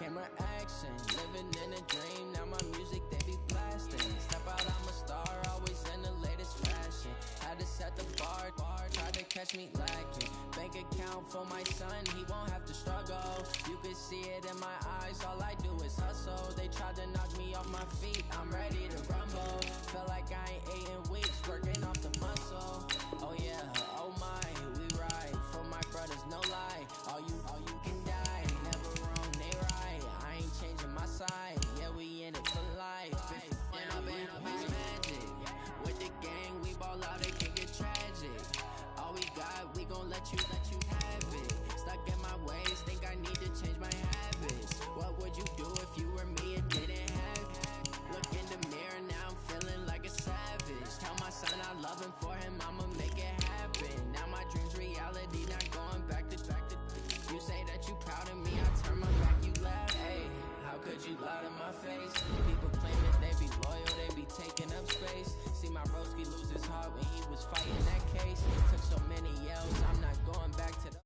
camera action. Living in a dream, now my music they be blasting. Step out, I'm a star, always in the latest fashion. Had to set the bar, tried to catch me lacking. Bank account for my son, he won't have to struggle. You can see it in my eyes, all I do is hustle. They tried to knock me off my feet, I'm ready to rumble. Felt like I ain't ate in weeks, working off the muscle. Oh yeah, oh my, we ride for my brothers, no lie. All you can die, never wrong, they right. I ain't changing my side, yeah, we in it for life. And I've been magic. With the gang, we ball out, it can get tragic. All we got, we gon' let you have it. Stuck in my ways, think I need to change my habits. What would you do if you were me and didn't have it? Look in the mirror, now I'm feeling like a savage. Tell my son I love him, for him I'ma make it happen. Now my dream's reality, not going back to. You say that you proud of me, I turn my back, you laugh. Hey, how could you lie to my face? People claim that they be loyal, they be taking up space. See my broski lose his heart when he was fighting that case. Took so many yells, I'm not going back to the.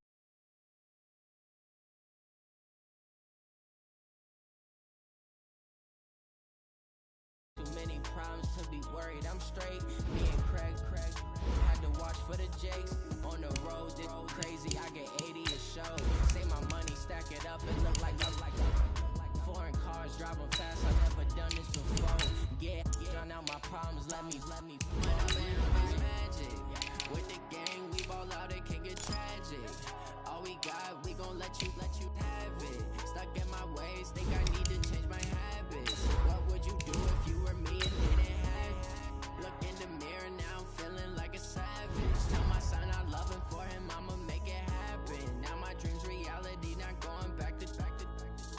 Too many problems to be worried, I'm straight. Me and Craig had to watch for the Jakes. On the road, it's crazy, I get 80 a show. Say my money, stack it up, it look like foreign cars driving fast, I've never done this before. Yeah, drown out my problems, let me magic. With the gang, we ball out, it can get tragic. All we got, we gon' let you have it. Stuck in my ways, think I need to change my habits. What would you do if you were me and didn't have it? Look in the mirror, now I'm feeling like a savage. Tell my son I love him, for him I'ma make it happen. Now my dream's reality, not going back to.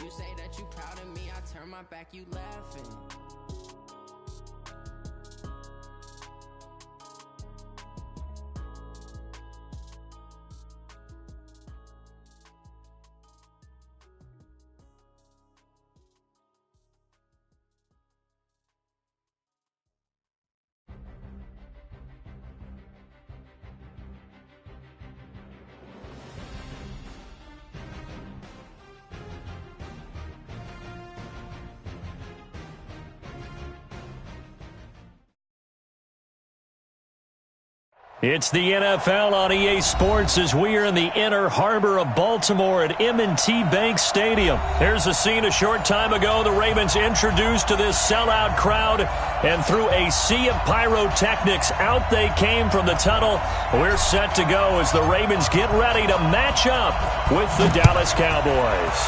You say that you proud of me, I turn my back, you laughing. It's the NFL on EA Sports as we are in the inner harbor of Baltimore at M&T Bank Stadium. Here's a scene a short time ago. The Ravens introduced to this sellout crowd, and through a sea of pyrotechnics, out they came from the tunnel. We're set to go as the Ravens get ready to match up with the Dallas Cowboys.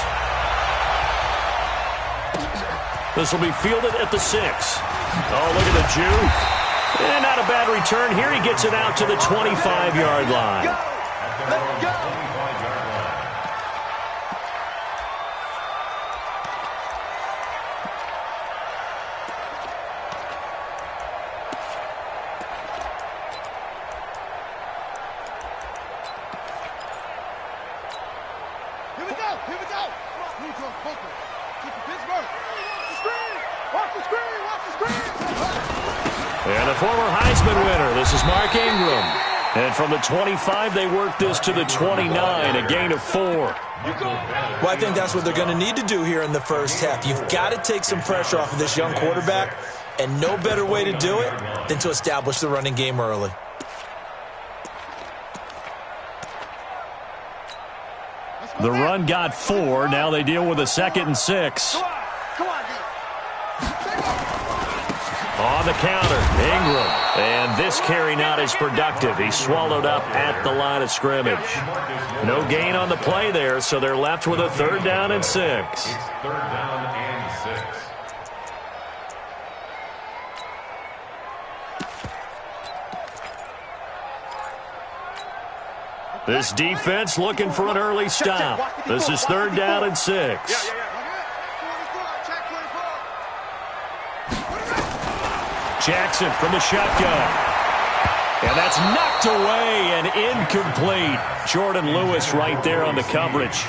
This will be fielded at the 6. Oh, look at the juke. And not a bad return here. He gets it out to the 25-yard line. Let's go. Here we go. Here we go. Keep the Pittsburgh. Watch the screen. And a former Heisman winner, this is Mark Ingram. And from the 25, they work this to the 29, a gain of 4. Well, I think that's what they're going to need to do here in the first half. You've got to take some pressure off of this young quarterback, and no better way to do it than to establish the running game early. The run got 4. Now they deal with a 2nd and 6. On the counter, Ingram. And this carry not as productive. He's swallowed up at the line of scrimmage. No gain on the play there, so they're left with a 3rd down and 6. It's 3rd down and 6. This defense looking for an early stop. This is 3rd down and 6. Jackson from the shotgun. And that's knocked away and incomplete. Jordan Lewis right there on the coverage.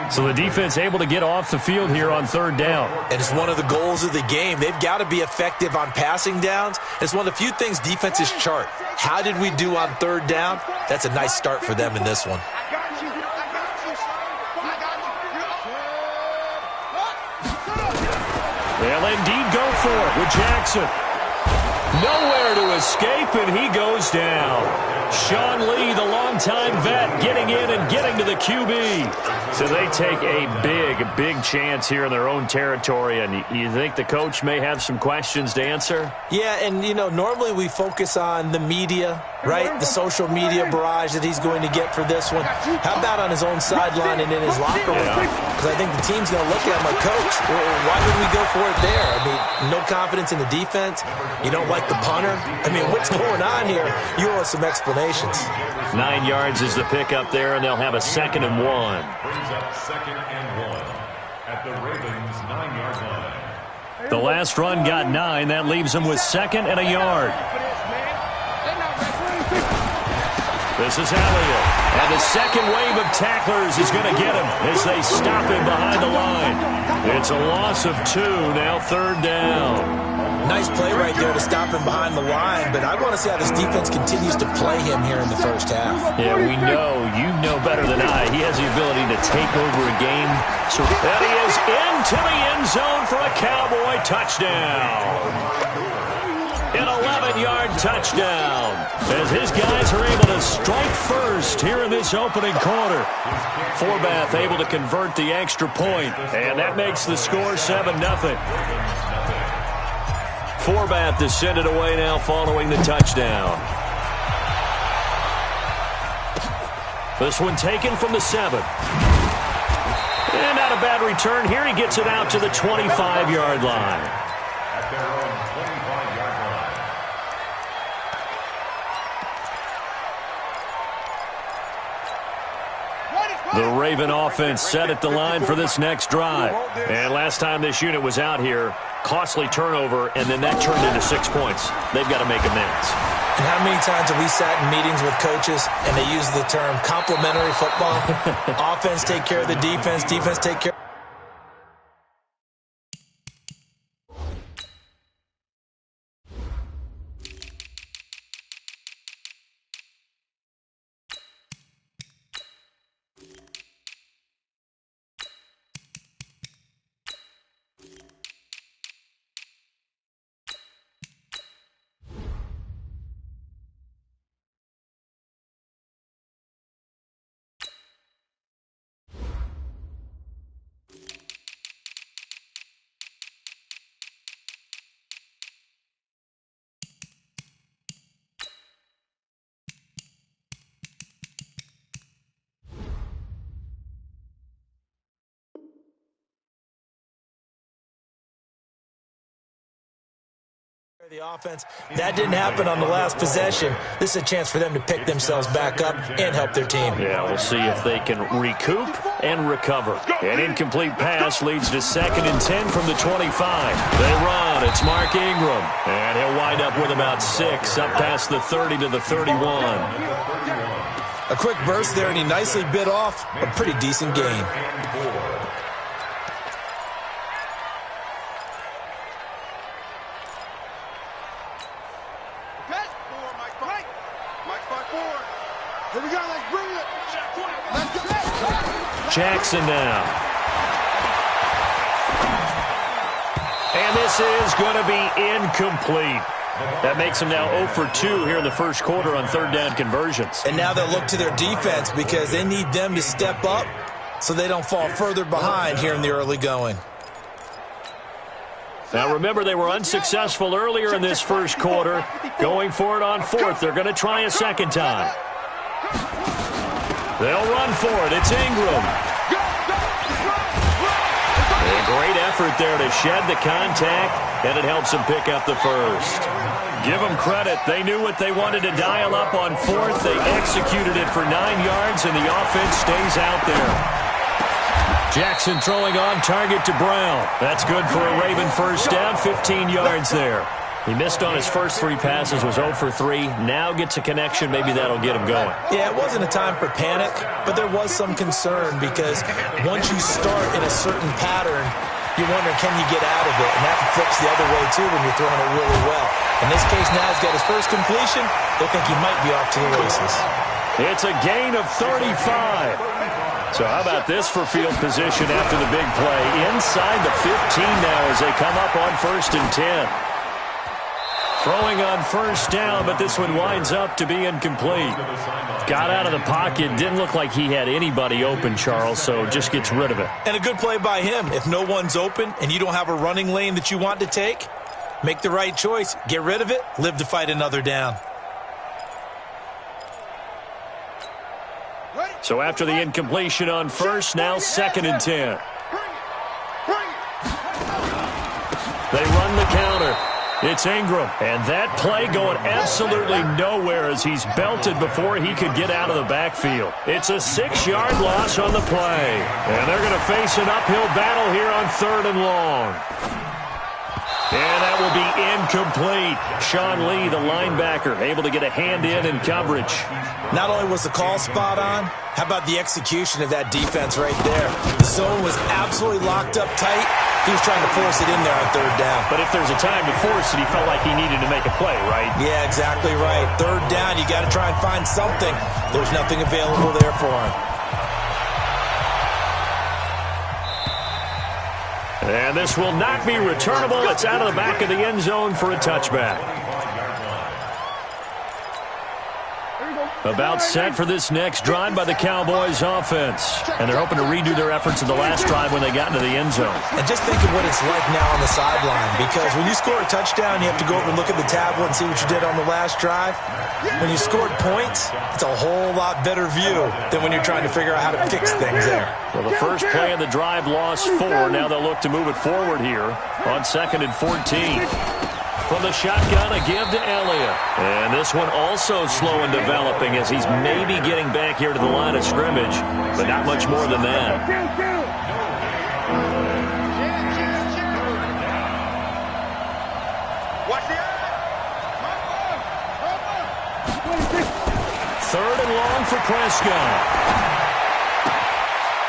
So the defense able to get off the field here on 3rd down. And it's one of the goals of the game. They've got to be effective on passing downs. It's one of the few things defenses chart. How did we do on 3rd down? That's a nice start for them in this one. They'll indeed go for it with Jackson. Nowhere to escape, and he goes down. Sean Lee, the longtime vet, getting in and getting to the QB. So they take a big chance here in their own territory, and you think the coach may have some questions to answer? Yeah, and, normally we focus on the media, right? The social media barrage that he's going to get for this one. How about on his own sideline and in his locker room? Because I think the team's going to look at him like, Coach, why would we go for it there? I mean, no confidence in the defense. You don't like the punter. I mean, what's going on here? You owe us some explanations. 9 yards is the pickup there, and they'll have a 2nd and 1. Brings up 2nd and 1 at the Ravens' 9-yard line. The last run got 9. That leaves them with 2nd and a yard. This is Elliott. And the second wave of tacklers is going to get him as they stop him behind the line. It's a loss of 2, now 3rd down. Nice play right there to stop him behind the line, but I want to see how this defense continues to play him here in the first half. Yeah, we know. You know better than I. He has the ability to take over a game. So that he is into the end zone for a Cowboy touchdown. An 11-yard touchdown as his guys are able to strike first here in this opening quarter. Forbath able to convert the extra point, and that makes the score 7-0. Forbath descended away now following the touchdown. This one taken from the 7. And not a bad return here. He gets it out to the 25-yard line. At their own 25-yard line. The Raven offense set at the line for this next drive. And last time this unit was out here, costly turnover, and then that turned into 6 points. They've got to make amends. And how many times have we sat in meetings with coaches and they use the term complementary football? Offense take care of the defense, defense take care. The offense. That didn't happen on the last possession. This is a chance for them to pick themselves back up and help their team. Yeah, we'll see if they can recoup and recover. An incomplete pass leads to 2nd and 10 from the 25. They run. It's Mark Ingram. And he'll wind up with about 6 up past the 30 to the 31. A quick burst there, and he nicely bit off a pretty decent gain. Jackson now. And this is going to be incomplete. That makes them now 0 for 2 here in the first quarter on 3rd down conversions. And now they'll look to their defense because they need them to step up so they don't fall further behind here in the early going. Now remember, they were unsuccessful earlier in this first quarter. Going for it on 4th. They're going to try a second time. They'll run for it. It's Ingram. A great effort there to shed the contact, and it helps them pick up the first. Give them credit. They knew what they wanted to dial up on 4th. They executed it for 9 yards, and the offense stays out there. Jackson throwing on target to Brown. That's good for a Raven first down, 15 yards there. He missed on his first 3 passes, was 0 for 3. Now gets a connection. Maybe that'll get him going. Yeah, it wasn't a time for panic, but there was some concern because once you start in a certain pattern, you wonder, can you get out of it? And that flips the other way, too, when you're throwing it really well. In this case, now he's got his first completion. They think he might be off to the races. It's a gain of 35. So how about this for field position after the big play? Inside the 15 now as they come up on 1st and 10. Throwing on 1st down, but this one winds up to be incomplete. Got out of the pocket. Didn't look like he had anybody open, Charles, so just gets rid of it. And a good play by him. If no one's open and you don't have a running lane that you want to take, make the right choice. Get rid of it. Live to fight another down. So after the incompletion on 1st, now 2nd and 10. They run the counter. It's Ingram, and that play going absolutely nowhere as he's belted before he could get out of the backfield. It's a 6-yard loss on the play, and they're going to face an uphill battle here on 3rd and long. And that will be incomplete. Sean Lee, the linebacker, able to get a hand in coverage. Not only was the call spot on, how about the execution of that defense right there? The zone was absolutely locked up tight. He was trying to force it in there on 3rd down. But if there's a time to force it, he felt like he needed to make a play, right? Yeah, exactly right. 3rd down, you got to try and find something. There's nothing available there for him. And this will not be returnable. It's out of the back of the end zone for a touchback. About set for this next drive by the Cowboys offense. And they're hoping to redo their efforts in the last drive when they got into the end zone. And just think of what it's like now on the sideline. Because when you score a touchdown, you have to go over and look at the tablet and see what you did on the last drive. When you scored points, it's a whole lot better view than when you're trying to figure out how to fix things there. Well, the first play of the drive lost 4. Now they'll look to move it forward here on 2nd and 14. From the shotgun, a give to Elliott. And this one also slow in developing as he's maybe getting back here to the line of scrimmage, but not much more than that. Third and long for Prescott.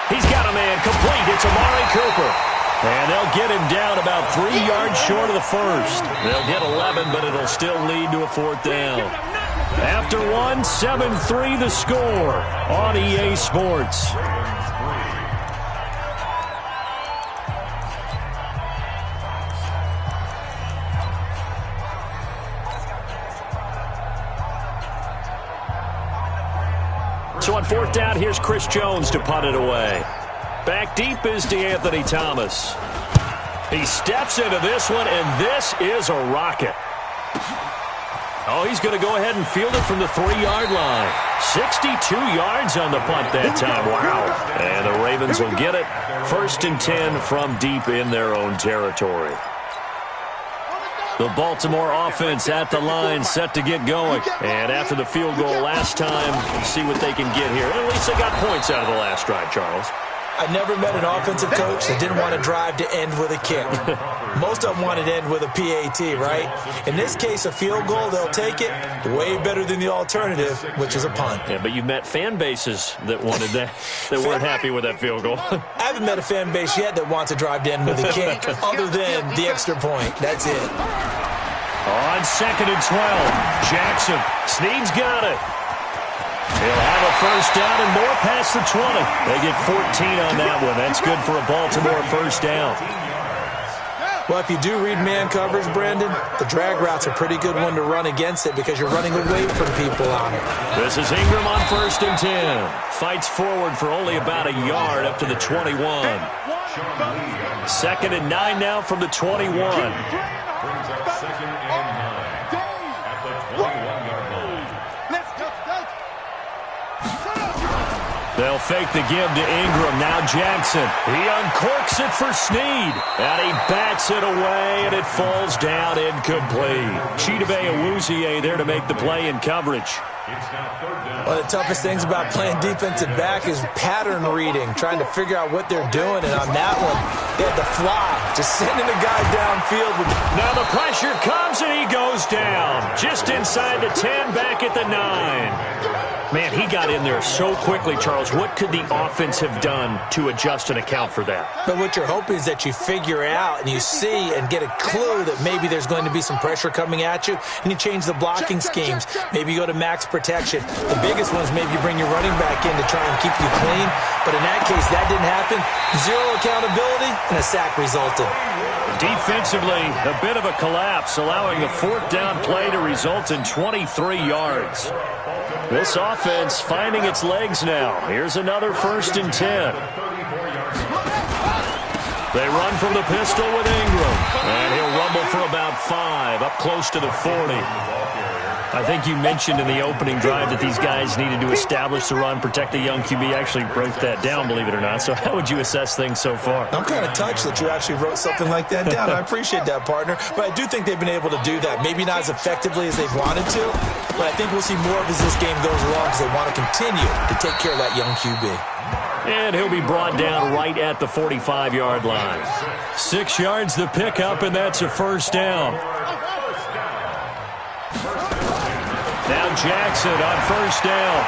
He's got a man complete. It's Amari Cooper. And they'll get him down about 3 yards short of the first. They'll get 11, but it'll still lead to a 4th down. After 1, 7-3 the score on EA Sports. So on 4th down, here's Chris Jones to punt it away. Back deep is DeAnthony Thomas. He steps into this one, and this is a rocket. Oh, he's going to go ahead and field it from the 3-yard line. 62 yards on the punt that time. Wow. And the Ravens will get it. 1st and 10 from deep in their own territory. The Baltimore offense at the line, set to get going. And after the field goal last time, we'll see what they can get here. At least they got points out of the last drive, Charles. I never met an offensive coach that didn't want to drive to end with a kick. Most of them wanted to end with a PAT, right? In this case, a field goal, they'll take it. Way better than the alternative, which is a punt. Yeah, but you've met fan bases that wanted that, that weren't happy with that field goal. I haven't met a fan base yet that wants to drive to end with a kick, other than the extra point. That's it. On 2nd and 12, Jackson. Snead's got it. He'll have a 1st down and more past the 20. They get 14 on that one. That's good for a Baltimore 1st down. Well, if you do read man coverage, Brandon, the drag route's a pretty good one to run against it because you're running away from people on it. This is Ingram on 1st and 10. Fights forward for only about a yard up to the 21. 2nd and 9 now from the 21. Brings up 2nd and 9 at the 21-yard line. They'll fake the give to Ingram. Now Jackson. He uncorks it for Snead. And he bats it away, and it falls down incomplete. Chidobe Awuzie there to make the play in coverage. One of the toughest things about playing defensive back is pattern reading, trying to figure out what they're doing. And on that one, they had to fly, just sending a guy downfield. Now the pressure comes, and he goes down. Just inside the 10, back at the 9. Man, he got in there so quickly, Charles. What could the offense have done to adjust and account for that? But what you're hoping is that you figure out and you see and get a clue that maybe there's going to be some pressure coming at you, and you change the blocking schemes. Maybe you go to max protection. The biggest one is maybe you bring your running back in to try and keep you clean. But in that case, that didn't happen. Zero accountability, and a sack resulted. Defensively, a bit of a collapse, allowing the fourth down play to result in 23 yards. This offense finding its legs now. Here's another 1st and 10. They run from the pistol with Ingram. And he'll rumble for about 5, up close to the 40. I think you mentioned in the opening drive that these guys needed to establish the run, protect the young QB. I actually wrote that down, believe it or not. So how would you assess things so far? I'm kind of touched that you actually wrote something like that down. I appreciate that, partner. But I do think they've been able to do that. Maybe not as effectively as they've wanted to, but I think we'll see more of as this game goes along because they want to continue to take care of that young QB. And he'll be brought down right at the 45-yard line. 6 yards the pickup, and that's a 1st down. Now Jackson on 1st down.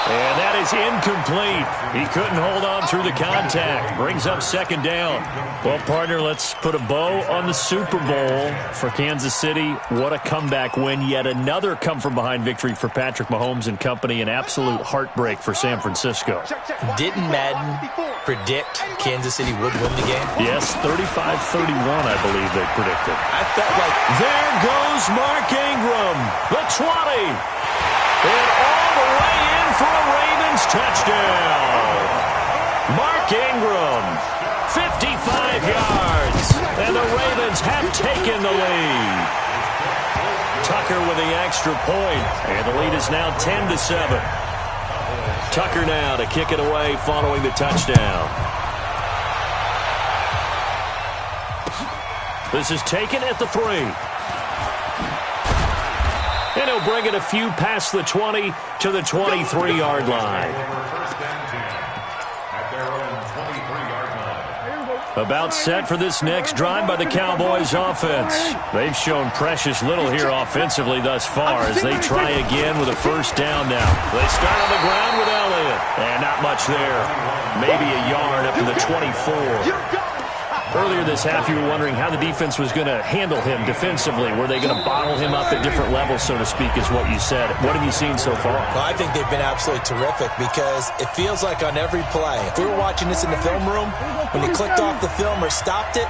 And that is incomplete. He couldn't hold on through the contact. Brings up 2nd down. Well, partner, let's put a bow on the Super Bowl for Kansas City. What a comeback win. Yet another come-from-behind victory for Patrick Mahomes and company. An absolute heartbreak for San Francisco. Didn't Madden predict Kansas City would win the game? Yes, 35-31, I believe they predicted. I felt like... There goes Mark Ingram, the 20. And all the way in for a Ravens touchdown. Mark Ingram, 55 yards, and the Ravens have taken the lead. Tucker with the extra point, and the lead is now 10-7. Tucker now to kick it away following the touchdown. This is taken at the 3. And he'll bring it a few past the 20 to the 23-yard line. About set for this next drive by the Cowboys offense. They've shown precious little here offensively thus far as they try again with a 1st down now. They start on the ground with Elliott. And not much there. Maybe a yard up to the 24. Earlier this half, you were wondering how the defense was going to handle him defensively. Were they going to bottle him up at different levels, so to speak, is what you said. What have you seen so far? Well, I think they've been absolutely terrific because it feels like on every play, if we were watching this in the film room, when you clicked off the film or stopped it,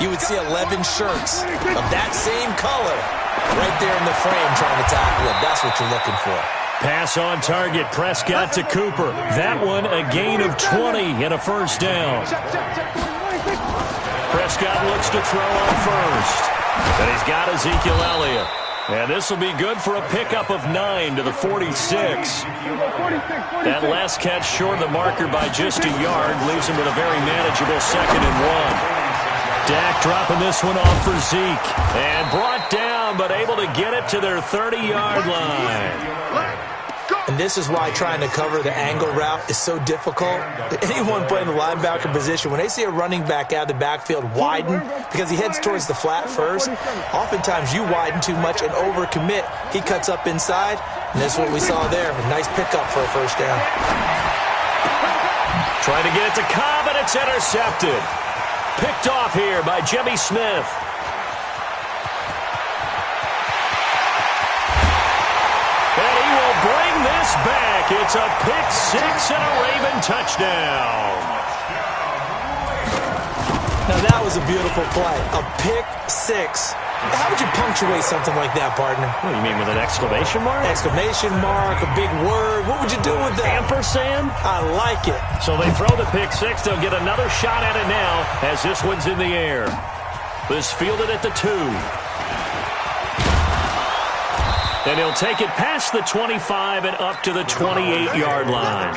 you would see 11 shirts of that same color right there in the frame trying to tackle him. That's what you're looking for. Pass on target, Prescott to Cooper. That one a gain of 20 and a 1st down. Prescott looks to throw on 1st. And he's got Ezekiel Elliott. And this will be good for a pickup of 9 to the 46. That last catch short of the marker by just a yard leaves him with a very manageable 2nd and 1. Dak dropping this one off for Zeke. And brought down, but able to get it to their 30-yard line. And this is why trying to cover the angle route is so difficult. Anyone playing the linebacker position, when they see a running back out of the backfield widen, because he heads towards the flat first, oftentimes you widen too much and overcommit. He cuts up inside, and that's what we saw there. A nice pickup for a 1st down. Trying to get it to Cobb, and it's intercepted. Picked off here by Jimmy Smith. And he will bring this back. It's a pick-6 and a Raven touchdown. Now that was a beautiful play. A pick-6. How would you punctuate something like that, partner? What do you mean, with an exclamation mark? Exclamation mark, a big word. What would you do with that? Ampersand? I like it. So they throw the pick-6. They'll get another shot at it now as this one's in the air. This fielded at the 2. And he'll take it past the 25 and up to the 28-yard line.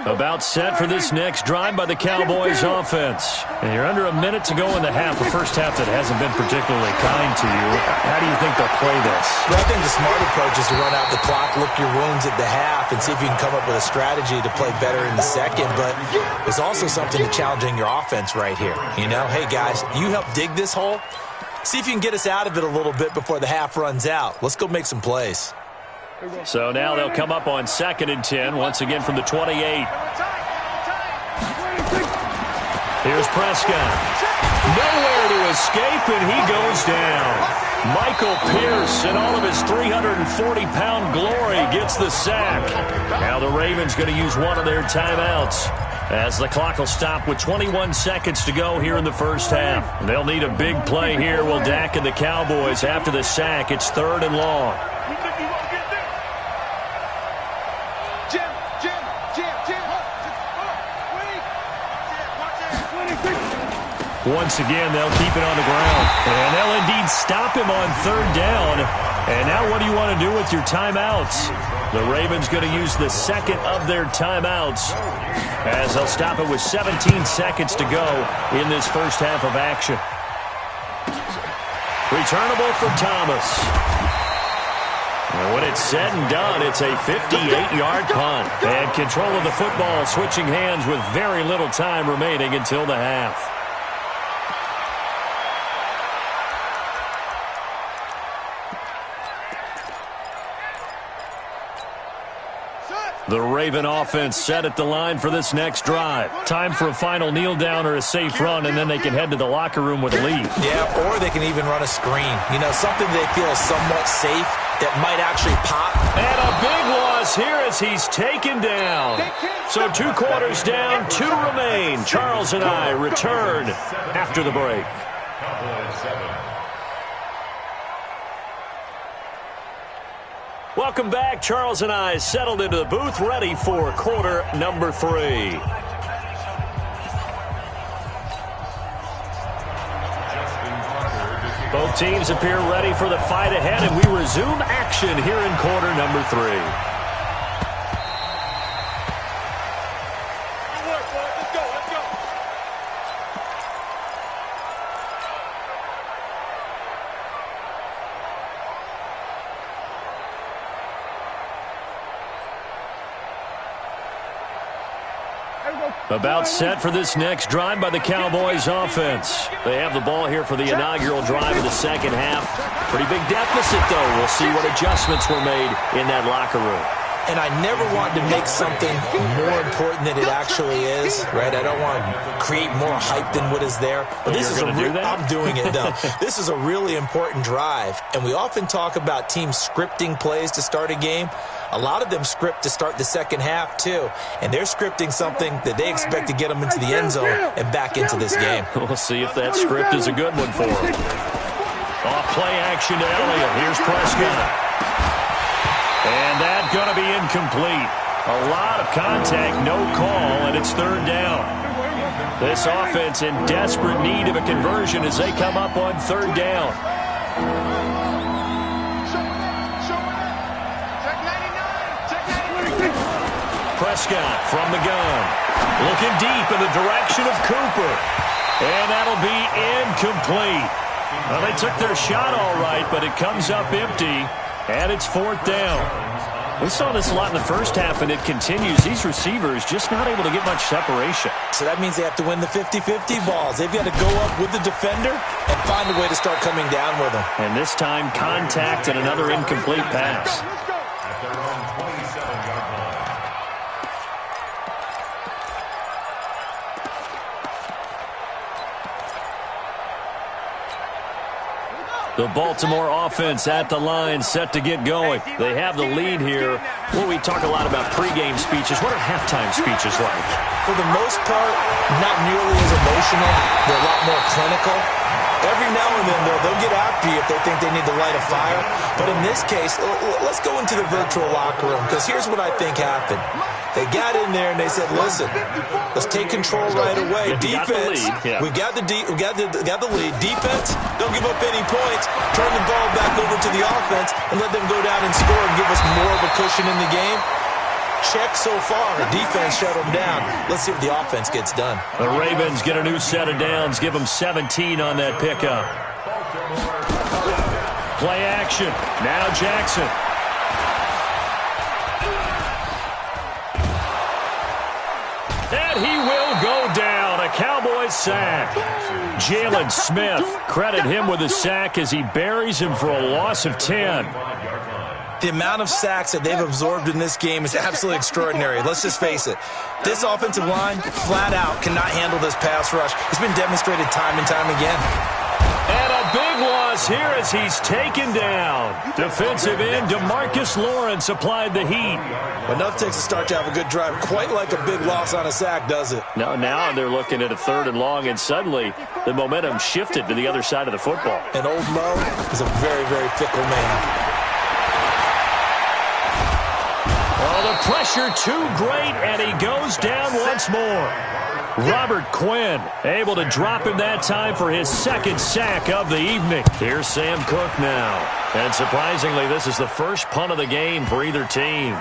About set for this next drive by the Cowboys offense. And you're under a minute to go in the half, a first half that hasn't been particularly kind to you. How do you think they'll play this? Well, I think the smart approach is to run out the clock, lick your wounds at the half, and see if you can come up with a strategy to play better in the second. But there's also something to challenging your offense right here. You know, hey, guys, you help dig this hole. See if you can get us out of it a little bit before the half runs out. Let's go make some plays. So now they'll come up on 2nd and 10, once again from the 28. Here's Prescott. Nowhere to escape, and he goes down. Michael Pierce, in all of his 340-pound glory, gets the sack. Now the Ravens going to use one of their timeouts, as the clock will stop with 21 seconds to go here in the first half. They'll need a big play here, will Dak and the Cowboys after the sack. It's 3rd and long. Once again, they'll keep it on the ground. And they'll indeed stop him on 3rd down. And now what do you want to do with your timeouts? The Ravens going to use the second of their timeouts, as they'll stop it with 17 seconds to go in this first half of action. Returnable for Thomas. And when it's said and done, it's a 58-yard punt. And control of the football switching hands with very little time remaining until the half. The Raven offense set at the line for this next drive. Time for a final kneel down or a safe run, and then they can head to the locker room with a lead. Yeah, or they can even run a screen. You know, something they feel is somewhat safe that might actually pop. And a big loss here as he's taken down. So 2 quarters down, 2 remain. Charles and I return after the break. Welcome back. Charles and I settled into the booth, ready for quarter number 3. Both teams appear ready for the fight ahead, and we resume action here in quarter number 3. About set for this next drive by the Cowboys offense. They have the ball here for the inaugural drive of the second half. Pretty big deficit, though. We'll see what adjustments were made in that locker room. And I never want to make something more important than it actually is, right? I don't want to create more hype than what is there. But this is I'm doing it, though. This is a really important drive. And we often talk about teams scripting plays to start a game. A lot of them script to start the second half, too. And they're scripting something that they expect to get them into the end zone and back into this game. We'll see if that script is a good one for them. Off play action to Elliott. Here's Prescott. And that's going to be incomplete. A lot of contact, no call, and it's 3rd down. This offense in desperate need of a conversion as they come up on 3rd down. Prescott from the gun. Looking deep in the direction of Cooper. And that'll be incomplete. Well, they took their shot all right, but it comes up empty. And it's 4th down. We saw this a lot in the first half, and it continues. These receivers just not able to get much separation. So that means they have to win the 50-50 balls. They've got to go up with the defender and find a way to start coming down with them. And this time, contact and another incomplete pass. At their own 27-yard line. The Baltimore offense at the line, set to get going. They have the lead here. Well, we talk a lot about pregame speeches. What are halftime speeches like? For the most part, not nearly as emotional. They're a lot more clinical. Every now and then, though, they'll get after you if they think they need to light a fire. But in this case, let's go into the virtual locker room, because here's what I think happened. They got in there and they said, listen, let's take control right away. Defense, we got the lead. Defense, don't give up any points. Turn the ball back over to the offense and let them go down and score and give us more of a cushion in the game. check so far. The defense shut them down. Let's see what the offense gets done. The Ravens get a new set of downs. Give them 17 on that pickup. Play action. Now Jackson. And he will go down. A Cowboys sack. Jalen Smith, credit him with a sack as he buries him for a loss of 10. The amount of sacks that they've absorbed in this game is absolutely extraordinary. Let's just face it. This offensive line, flat out, cannot handle this pass rush. It's been demonstrated time and time again. And a big loss here as he's taken down. Defensive end DeMarcus Lawrence applied the heat. Enough takes a start to have a good drive. Quite like a big loss on a sack, does it? Now they're looking at a 3rd and long, and suddenly the momentum shifted to the other side of the football. And old Mo is a very, very fickle man. Oh, the pressure too great, and he goes down once more. Robert Quinn able to drop him that time for his 2nd sack of the evening. Here's Sam Cook now. And surprisingly, this is the first punt of the game for either team.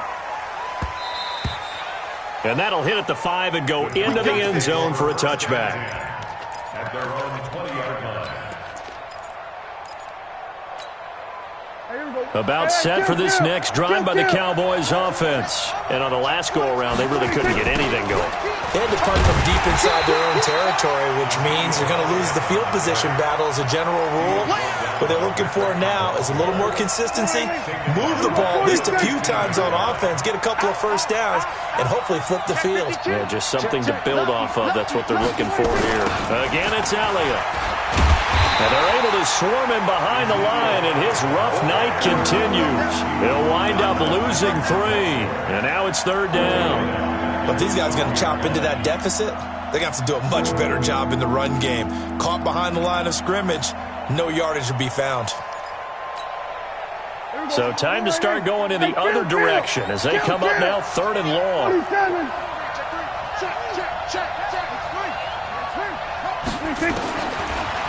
And that'll hit at the 5 and go into the end zone for a touchback. At their own 20-yard line. About set for this next drive by the Cowboys offense. And on the last go-around, they really couldn't get anything going. They had to punt from deep inside their own territory, which means they're going to lose the field position battle as a general rule. What they're looking for now is a little more consistency, move the ball at least a few times on offense, get a couple of first downs, and hopefully flip the field. Yeah, just something to build off of. That's what they're looking for here. Again, it's Elliott. And they're able to swarm him behind the line, and his rough night continues. He'll wind up losing 3, and now it's 3rd down. But these guys are going to chop into that deficit. They're going to have to do a much better job in the run game. Caught behind the line of scrimmage, no yardage will be found. So time to start going in the other direction as they come up now 3rd and long.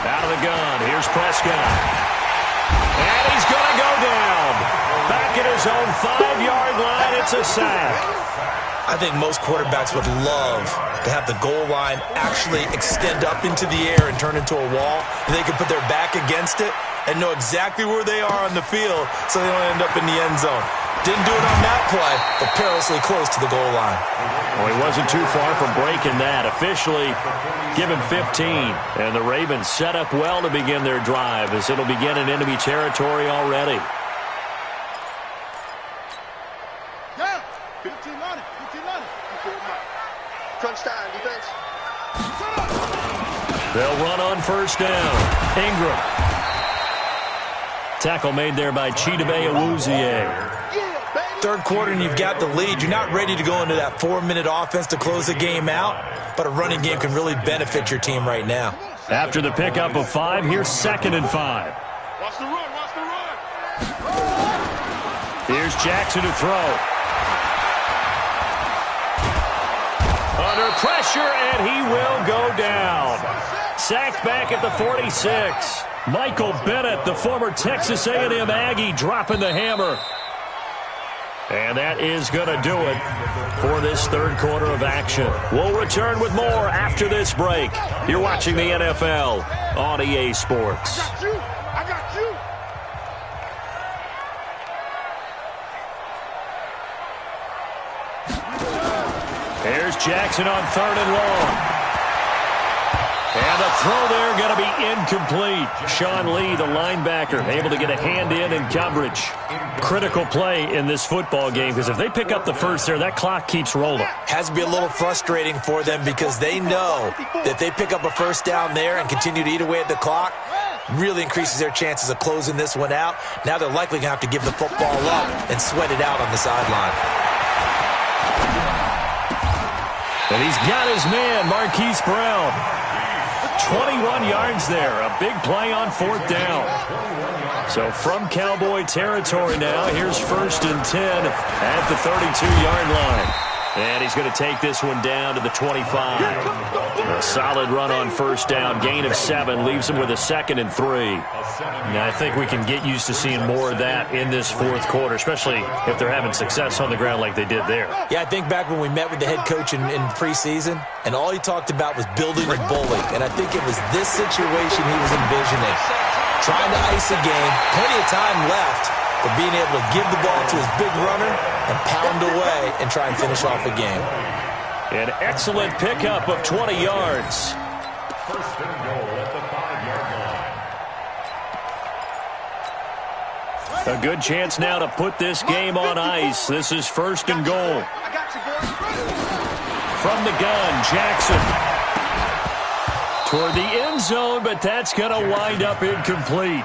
Out of the gun, here's Prescott. And he's going to go down. Back at his own 5-yard line, it's a sack. I think most quarterbacks would love to have the goal line actually extend up into the air and turn into a wall. And they can put their back against it and know exactly where they are on the field so they don't end up in the end zone. Didn't do it on that play, but perilously close to the goal line. Well, he wasn't too far from breaking that. Officially, give him 15. And the Ravens set up well to begin their drive as it'll begin in enemy territory already. Yeah, 15 on it, 15 on it. Crunch time, defense. They'll run on 1st down. Ingram. Tackle made there by Chidobe Awuzie. 3rd quarter and you've got the lead. You're not ready to go into that 4-minute offense to close the game out, but a running game can really benefit your team right now. After the pickup of 5, here's 2nd and 5. Watch the run, watch the run. Here's Jackson to throw. Under pressure, and he will go down. Sacked back at the 46. Michael Bennett, the former Texas A&M Aggie, dropping the hammer. And that is going to do it for this 3rd quarter of action. We'll return with more after this break. You're watching the NFL on EA Sports. I got you. I got you. Here's Jackson on 3rd and long. And the throw there going to be incomplete. Sean Lee, the linebacker, able to get a hand in coverage. Critical play in this football game because if they pick up the first there, that clock keeps rolling. Has to be a little frustrating for them because they know that they pick up a first down there and continue to eat away at the clock, really increases their chances of closing this one out. Now they're likely going to have to give the football up and sweat it out on the sideline. And he's got his man, Marquise Brown. 21 yards there. A big play on 4th down. So from Cowboy territory now, here's 1st and 10 at the 32-yard line. And he's going to take this one down to the 25. A solid run on first down. Gain of 7 leaves him with a 2nd and 3. Now, I think we can get used to seeing more of that in this fourth quarter, especially if they're having success on the ground like they did there. Yeah, I think back when we met with the head coach in preseason, and all he talked about was building a bully. And I think it was this situation he was envisioning. Trying to ice a game, plenty of time left, but being able to give the ball to his big runner and pound away and try and finish off a game. An excellent pickup of 20 yards. First and goal at the 5-yard line. A good chance now to put this game on ice. This is first and goal. From the gun, Jackson. Toward the end zone, but that's going to wind up incomplete.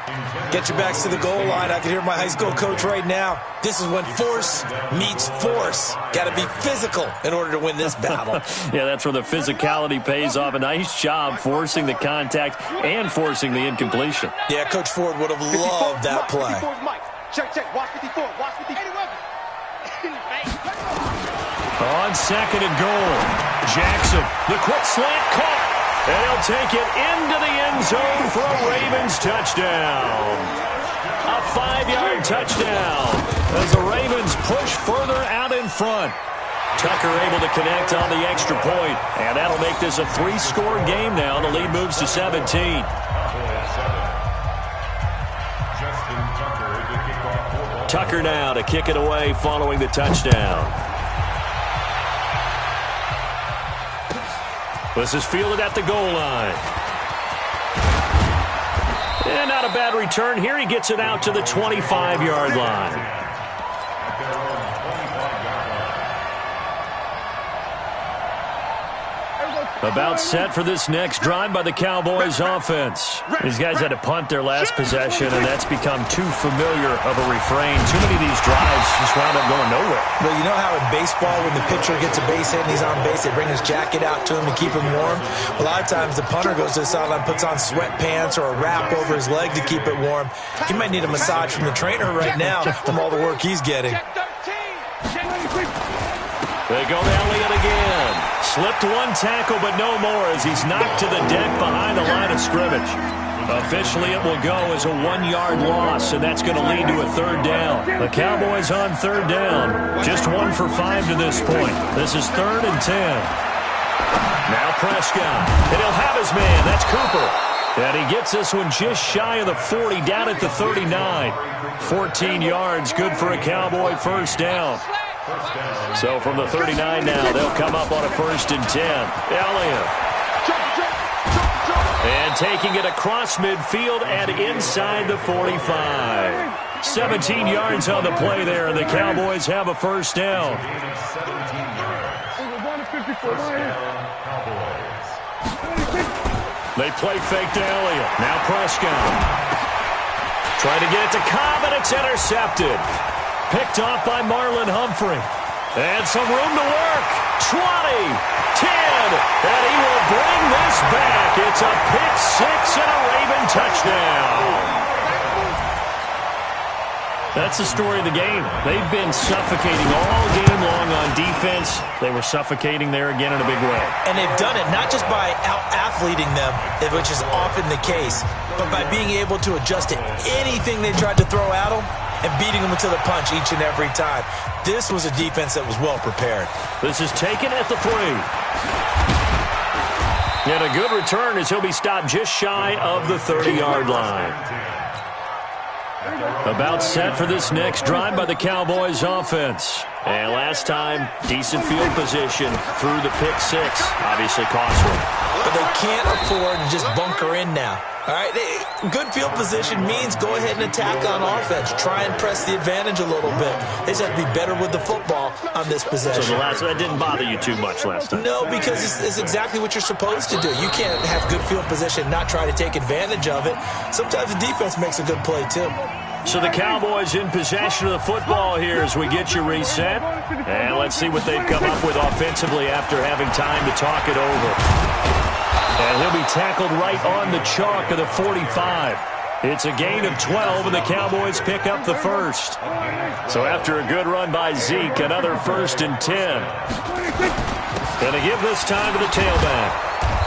Get your backs to the goal line. I can hear my high school coach right now. This is when force meets force. Got to be physical in order to win this battle. Yeah, that's where the physicality pays off. A nice job forcing the contact and forcing the incompletion. Yeah, Coach Ford would have loved that play. Check, watch 54, watch 54. On second and goal, Jackson, the quick slant caught. And he'll take it into the end zone for a Ravens touchdown. A 5-yard touchdown as the Ravens push further out in front. Tucker able to connect on the extra point, and that'll make this a 3-score game now. The lead moves to 17. Tucker now to kick it away following the touchdown. This is fielded at the goal line. And not a bad return here. He gets it out to the 25-yard line. About set for this next drive by the Cowboys offense. These guys had to punt their last possession, and that's become too familiar of a refrain. Too many of these drives just wound up going nowhere. Well, you know how in baseball, when the pitcher gets a base hit and he's on base, they bring his jacket out to him to keep him warm? A lot of times the punter goes to the sideline, puts on sweatpants or a wrap over his leg to keep it warm. He might need a massage from the trainer right now from all the work he's getting. They go to Elliott again. Slipped one tackle, but no more as he's knocked to the deck behind the line of scrimmage. Officially, it will go as a 1-yard loss, and that's going to lead to a third down. The Cowboys on third down. Just 1 for 5 to this point. This is 3rd and 10. Now Prescott, and he'll have his man. That's Cooper. And he gets this one just shy of the 40, down at the 39. 14 yards, good for a Cowboy first down. So from the 39 now, they'll come up on a 1st and 10. Elliott. And taking it across midfield and inside the 45. 17 yards on the play there, and the Cowboys have a first down. They play fake to Elliott. Now Prescott. Trying to get it to Cobb, and it's intercepted. Picked off by Marlon Humphrey. And some room to work. 20, 10, and he will bring this back. It's a pick six and a Raven touchdown. That's the story of the game. They've been suffocating all game long on defense. They were suffocating there again in a big way. And they've done it not just by out-athleting them, which is often the case, but by being able to adjust to anything they tried to throw at them and beating them to the punch each and every time. This was a defense that was well prepared. This is taken at the 3. And a good return as he'll be stopped just shy of the 30-yard line. About set for this next drive by the Cowboys offense. And last time, decent field position through the pick six. Obviously costly. But they can't afford to just bunker in now. All right, good field position means go ahead and attack on offense. Try and press the advantage a little bit. They just have to be better with the football on this possession. So that didn't bother you too much last time? No, because it's exactly what you're supposed to do. You can't have good field position and not try to take advantage of it. Sometimes the defense makes a good play, too. So the Cowboys in possession of the football here as we get you reset. And let's see what they've come up with offensively after having time to talk it over. And he'll be tackled right on the chalk of the 45. It's a gain of 12, and the Cowboys pick up the first. So after a good run by Zeke, another 1st and 10. Going to give this time to the tailback.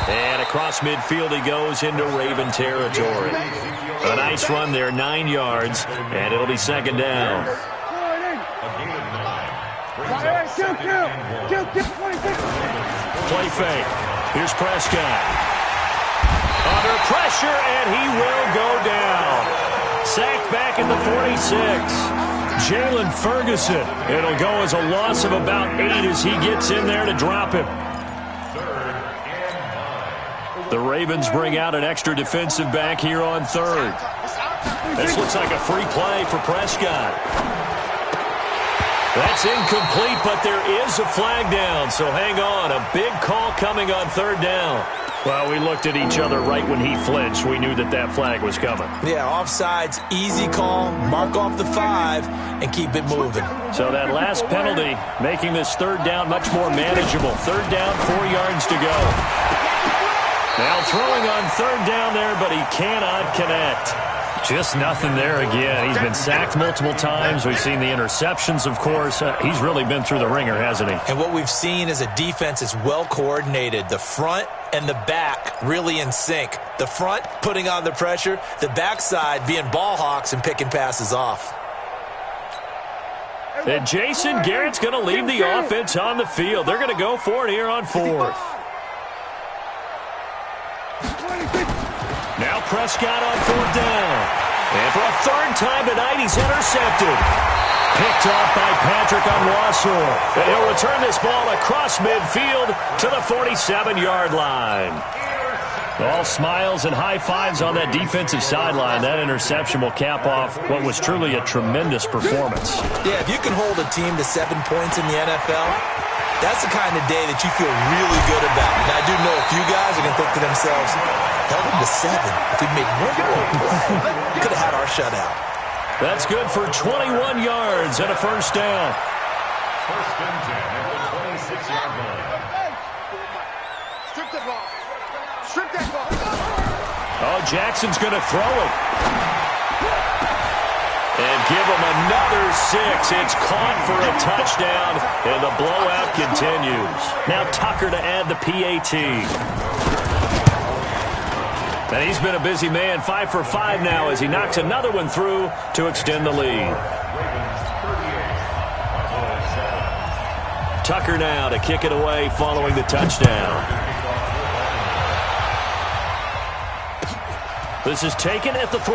And across midfield he goes into Raven territory. A nice run there, 9 yards, and it'll be 2nd down. Play fake. Here's Prescott. Under pressure, and he will go down. Sacked back in the 46. Jalen Ferguson. It'll go as a loss of about 8 as he gets in there to drop him. The Ravens bring out an extra defensive back here on 3rd. This looks like a free play for Prescott. That's incomplete, but there is a flag down, so hang on. A big call coming on 3rd down. Well, we looked at each other right when he flinched. We knew that that flag was coming. Yeah, offsides, easy call, mark off the 5, and keep it moving. So that last penalty making this 3rd down much more manageable. 3rd down, 4 yards to go. Now throwing on 3rd down there, but he cannot connect. Just nothing there again. He's been sacked multiple times. We've seen the interceptions, of course. He's really been through the ringer, hasn't he? And what we've seen is a defense is well coordinated. The front and the back really in sync. The front putting on the pressure, the backside being ball hawks and picking passes off. And Jason Garrett's going to leave the offense on the field. They're going to go for it here on 4th. Now Prescott on 4th down. And for a 3rd time tonight, he's intercepted. Picked off by Patrick Onwuasor. And he'll return this ball across midfield to the 47-yard line. All smiles and high fives on that defensive sideline. That interception will cap off what was truly a tremendous performance. Yeah, if you can hold a team to 7 points in the NFL, that's the kind of day that you feel really good about. And I do know a few guys are going to think to themselves, held them to 7. If we made 1 more play, we could have had our shutout. That's good for 21 yards and a 1st down. 1st and 10 at the 26-yard line. Strip that ball. Strip that ball. Oh, Jackson's going to throw it. And give him another 6. It's caught for a touchdown, and the blowout continues. Now Tucker to add the PAT. And he's been a busy man, 5 for 5 now as he knocks another one through to extend the lead. Tucker now to kick it away following the touchdown. This is taken at the 3.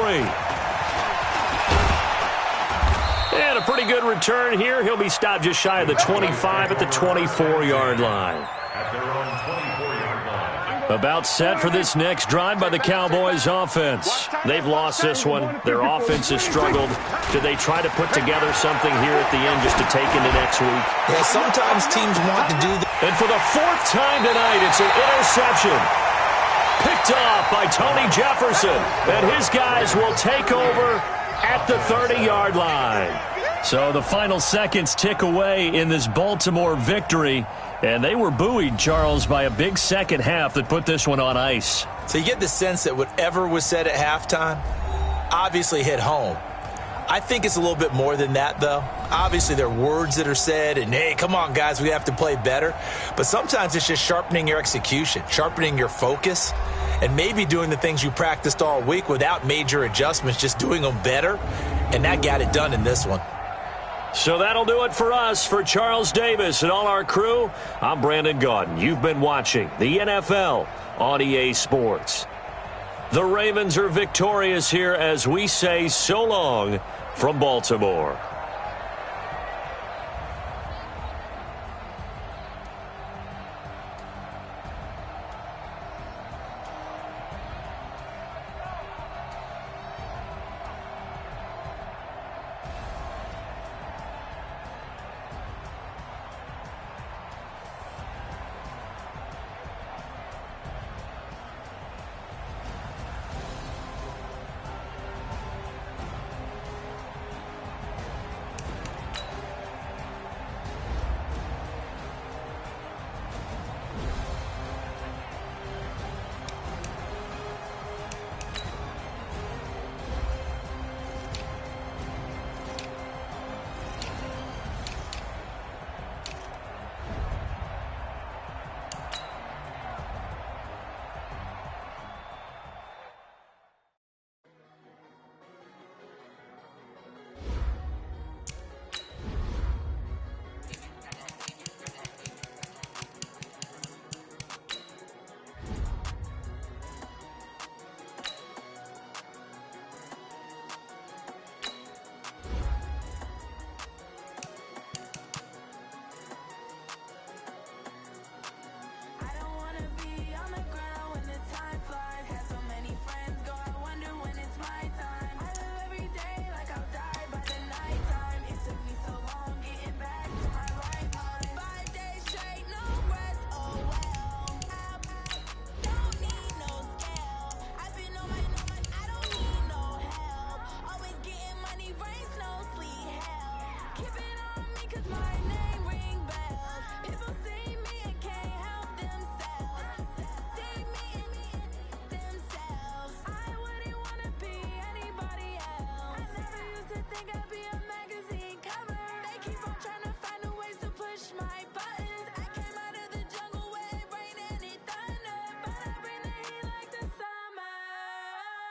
And a pretty good return here. He'll be stopped just shy of the 25 at the 24-yard line. About set for this next drive by the Cowboys offense. They've lost this one. Their offense has struggled. Do they try to put together something here at the end just to take into next week? Yeah, sometimes teams want to do that. And for the 4th time tonight, it's an interception. Picked off by Tony Jefferson. And his guys will take over at the 30-yard line. So the final seconds tick away in this Baltimore victory. And they were buoyed, Charles, by a big second half that put this one on ice. So you get the sense that whatever was said at halftime obviously hit home. I think it's a little bit more than that, though. Obviously, there are words that are said, and, hey, come on, guys, we have to play better. But sometimes it's just sharpening your execution, sharpening your focus, and maybe doing the things you practiced all week without major adjustments, just doing them better. And that got it done in this one. So that'll do it for us. For Charles Davis and all our crew, I'm Brandon Gaudin. You've been watching the NFL on EA Sports. The Ravens are victorious here as we say so long from Baltimore.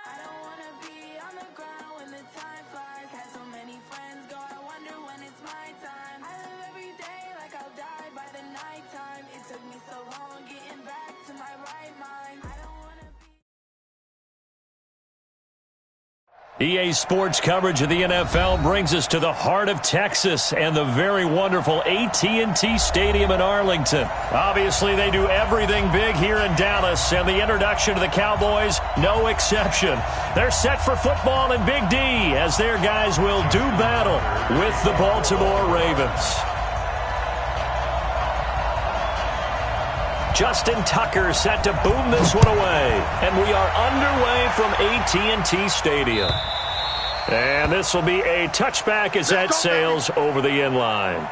I don't wanna be on the ground when the time flies. Had so many friends go, I wonder when it's my time. I live every day like I'll die by the nighttime. It took me so long getting back to my right mind. I don't wanna be. EA Sports coverage of the NFL brings us to the heart of Texas and the very wonderful AT&T Stadium in Arlington. Obviously, they do everything big here in Dallas, and the introduction to the Cowboys, no exception. They're set for football in Big D as their guys will do battle with the Baltimore Ravens. Justin Tucker set to boom this one away. And we are underway from AT&T Stadium. And this will be a touchback as that sails over the end line.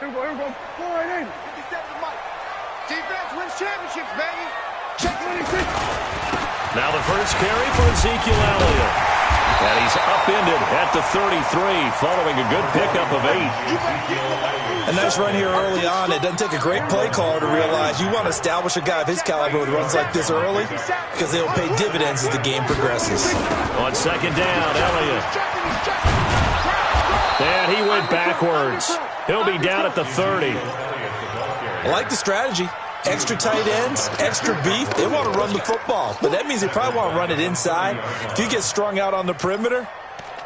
Here we go. 480. 57 to Mike. Defense wins championships, baby. Check 26. Now the first carry for Ezekiel Elliott. And he's upended at the 33 following a good pickup of 8. A nice run here early on. It doesn't take a great play caller to realize you want to establish a guy of his caliber with runs like this early because they'll pay dividends as the game progresses. On second down, Elliott. And he went backwards. He'll be down at the 30. I like the strategy. Extra tight ends, extra beef. They want to run the football, but that means they probably want to run it inside. If you get strung out on the perimeter,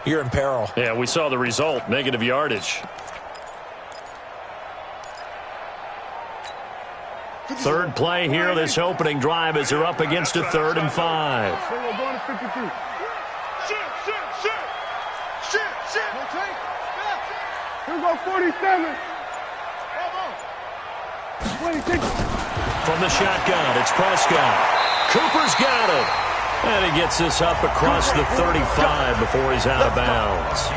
you're in peril. Yeah, we saw the result, negative yardage. Third play here, this opening drive as they're up against a 3rd and 5. Here we go, 47. 26. From the shotgun, it's Prescott. Cooper's got it. And he gets this up across the 35 before he's out of bounds.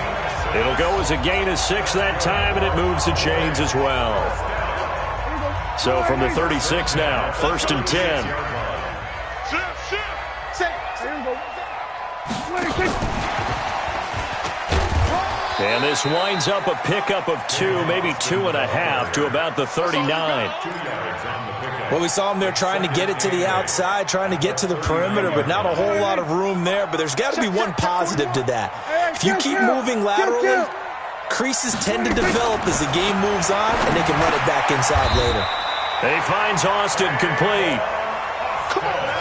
It'll go as a gain of 6 that time, and it moves the chains as well. So from the 36 now, 1st and 10. And this winds up a pickup of 2, maybe 2.5 to about the 39. Well, we saw him there trying to get it to the outside, trying to get to the perimeter, but not a whole lot of room there. But there's got to be one positive to that. If you keep moving laterally, creases tend to develop as the game moves on, and they can run it back inside later. He finds Austin complete.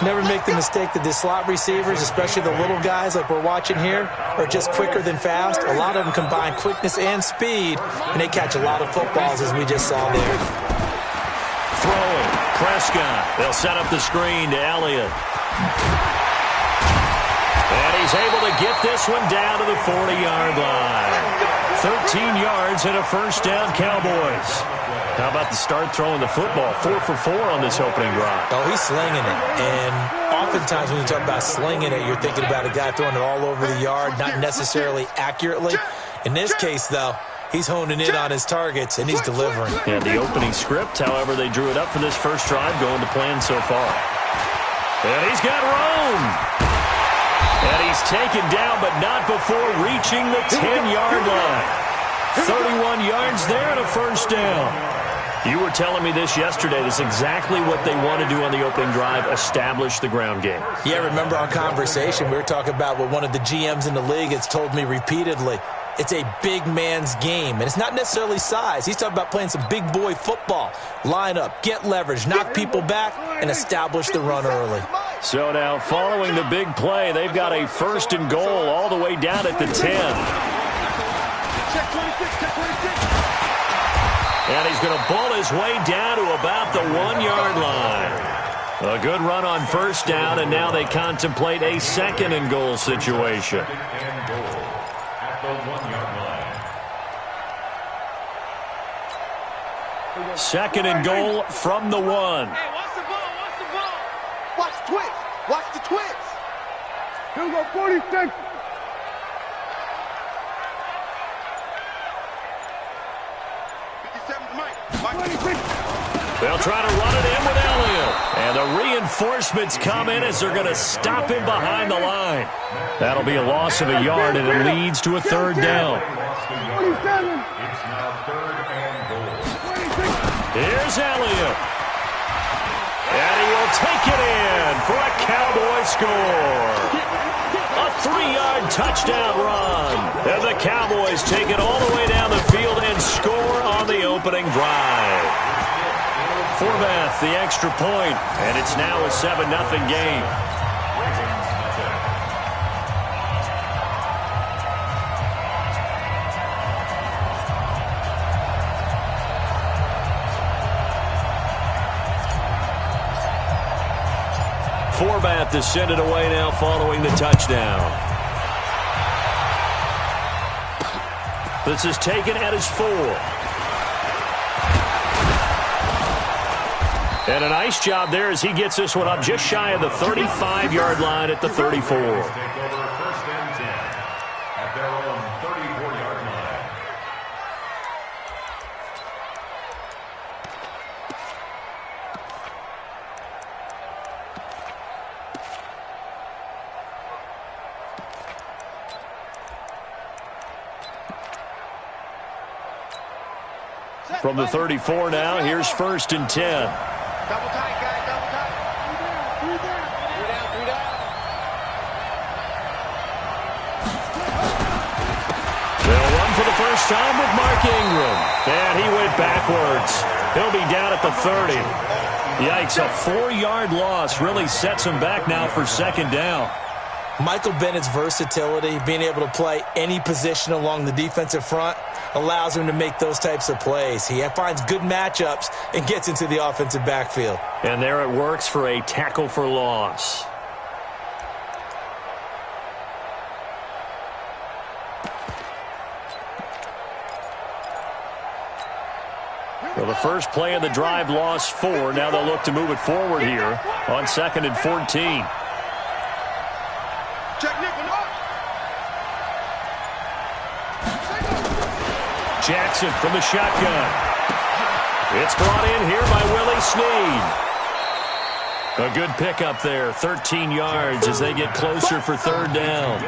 Never make the mistake that the slot receivers, especially the little guys like we're watching here, are just quicker than fast. A lot of them combine quickness and speed, and they catch a lot of footballs, as we just saw there. Throwing, Prescott. They'll set up the screen to Elliott. And he's able to get this one down to the 40-yard line. 13 yards and a first down, Cowboys. How about the start throwing the football? 4 for 4 on this opening drive. Oh, he's slinging it. And oftentimes when you talk about slinging it, you're thinking about a guy throwing it all over the yard, not necessarily accurately. In this case, though, he's honing in on his targets, and he's delivering. And the opening script, however, they drew it up for this first drive, going to plan so far. And he's got room. And he's taken down, but not before reaching the 10-yard line. 31 yards there and a first down. You were telling me this yesterday. This is exactly what they want to do on the opening drive, establish the ground game. Yeah, remember our conversation. We were talking about what one of the GMs in the league has told me repeatedly. it's a big man's game. And it's not necessarily size. He's talking about playing some big boy football. Line up, get leverage, knock people back, and establish the run early. So now following the big play, they've got a 1st and goal all the way down at the 10. And he's going to bull his way down to about the 1-yard line. A good run on 1st down, and now they contemplate a 2nd and goal situation. 2nd and goal at the 1-yard line. 2nd and goal from the 1. Hey, watch the ball, watch the ball. Watch the twist, watch the twist. Here we go, 46. They'll try to run it in with Elliott. And the reinforcements come in as they're going to stop him behind the line. That'll be a loss of a yard, and it leads to a 3rd down. It's now 3rd and goal. Here's Elliott. And he will take it in for a Cowboy score. A 3-yard touchdown run. And the Cowboys take it all the way down the field and score on the opening drive. Forbath, the extra point, and it's now a 7-0 game. Forbath to send it away now following the touchdown. This is taken at his 4. And a nice job there as he gets this one up just shy of the 35-yard line at the 34. Take over 1st and 10 at their own 34-yard line. From the 34 now, here's 1st and 10. Double tight, guys, double tight. 3 down. They'll run for the first time with Mark Ingram. And he went backwards. He'll be down at the 30. Yikes, a 4-yard loss really sets him back now for 2nd down. Michael Bennett's versatility, being able to play any position along the defensive front, allows him to make those types of plays. He finds good matchups and gets into the offensive backfield. And there it works for a tackle for loss. Well, the first play of the drive lost 4. Now they'll look to move it forward here on 2nd and 14. Jackson from the shotgun. It's brought in here by Willie Snead. A good pickup there, 13 yards as they get closer for 3rd down.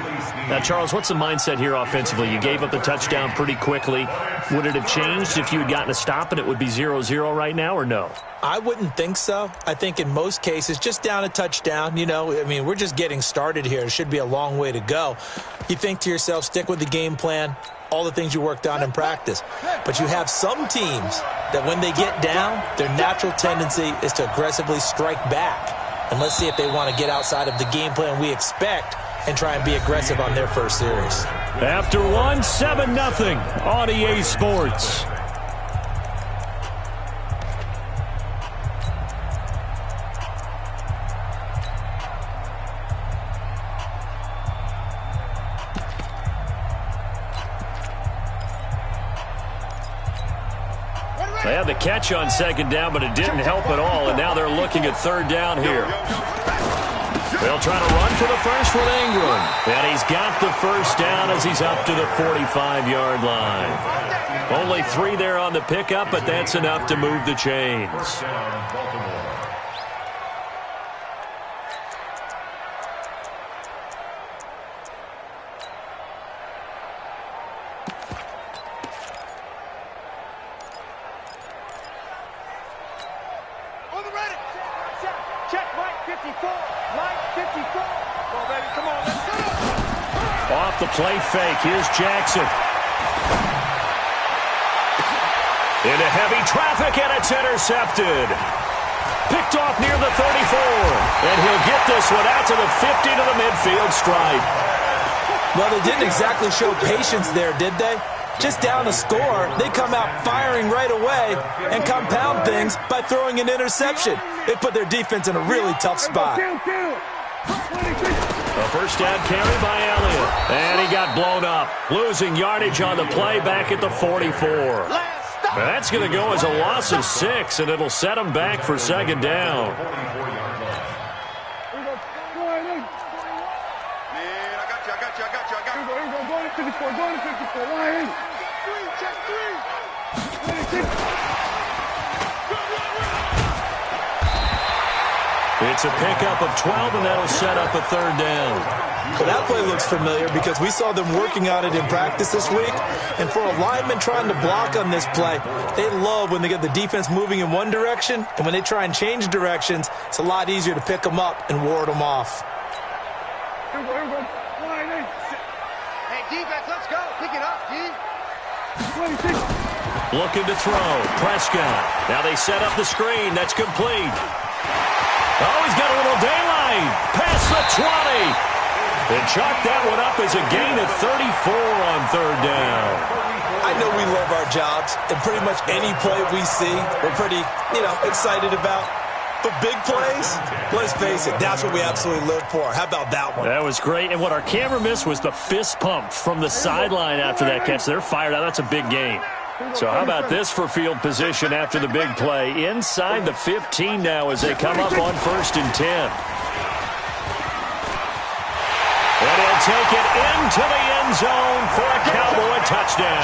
Now, Charles, what's the mindset here offensively? You gave up the touchdown pretty quickly. Would it have changed if you had gotten a stop and it would be 0-0 right now, or no? I wouldn't think so. I think in most cases, just down a touchdown, we're just getting started here. It should be a long way to go. You think to yourself, stick with the game plan, all the things you worked on in practice. But you have some teams that when they get down, their natural tendency is to aggressively strike back. And let's see if they want to get outside of the game plan we expect and try and be aggressive on their first series. After 7-0 on EA Sports. They had the catch on 2nd down, but it didn't help at all, and now they're looking at 3rd down here. They'll try to run for the first with Ingram, and he's got the 1st down as he's up to the 45-yard line. Only 3 there on the pickup, but that's enough to move the chains. Off the play fake, here's Jackson. Into heavy traffic, and it's intercepted. Picked off near the 34. And he'll get this one out to the 50 to the midfield stripe. Well, they didn't exactly show patience there, did they? Just down a score, they come out firing right away and compound things by throwing an interception. They put their defense in a really tough spot. A first down carry by Elliott. And he got blown up, losing yardage on the play back at the 44. That's going to go as a loss of 6, and it'll set him back for second down. It's a pickup of 12, and that'll set up a third down. Well, that play looks familiar because we saw them working on it in practice this week. And for a lineman trying to block on this play, they love when they get the defense moving in one direction. And when they try and change directions, it's a lot easier to pick them up and ward them off. Hey, defense, let's go. Pick it up, D. Looking to throw. Prescott. Now they set up the screen. That's complete. Oh, he's got a little daylight. Past the 20. And chalk that one up as a gain of 34 on third down. I know we love our jobs, and pretty much any play we see, we're pretty, excited about. But big plays, let's face it, that's what we absolutely live for. How about that one? That was great. And what our camera missed was the fist pump from the sideline after that catch. They're fired out. That's a big gain. So how about this for field position after the big play? Inside the 15 now as they come up on 1st and 10. And he'll take it into the end zone for a Cowboy touchdown.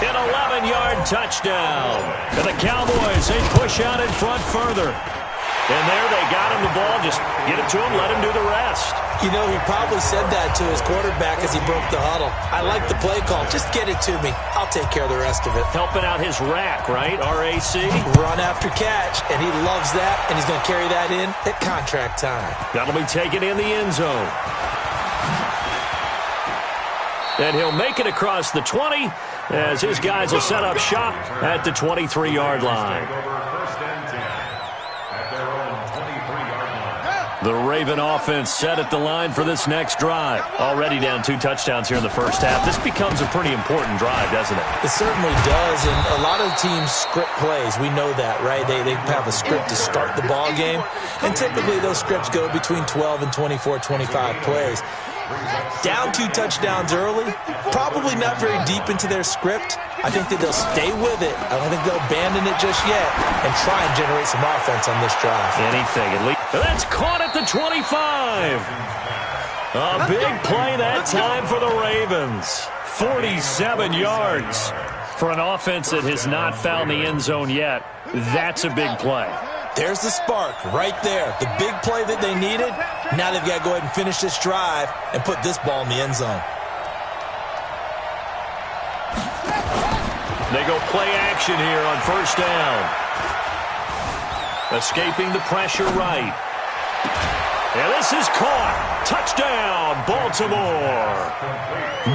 An 11-yard touchdown. And the Cowboys, they push out in front further. And there they got him the ball. Just get it to him, let him do the rest. He probably said that to his quarterback as he broke the huddle. I like the play call. Just get it to me. I'll take care of the rest of it. Helping out his rack, right? RAC. Run after catch, and he loves that, and he's going to carry that in at contract time. That'll be taken in the end zone. And he'll make it across the 20 as his guys will set up shop at the 23-yard line. The Raven offense set at the line for this next drive. Already down 2 touchdowns here in the first half. This becomes a pretty important drive, doesn't it? It certainly does, and a lot of teams script plays. We know that, right? They have a script to start the ball game, and typically those scripts go between 12 and 24, 25 plays. Down 2 touchdowns early, probably not very deep into their script. I think that they'll stay with it. I don't think they'll abandon it just yet and try and generate some offense on this drive. Anything, at least. That's caught at the 25. A big play that time for the Ravens. 47 yards for an offense that has not found the end zone yet. That's a big play. There's the spark right there. The big play that they needed. Now they've got to go ahead and finish this drive and put this ball in the end zone. They go play action here on first down. Escaping the pressure right. And this is caught. Touchdown, Baltimore.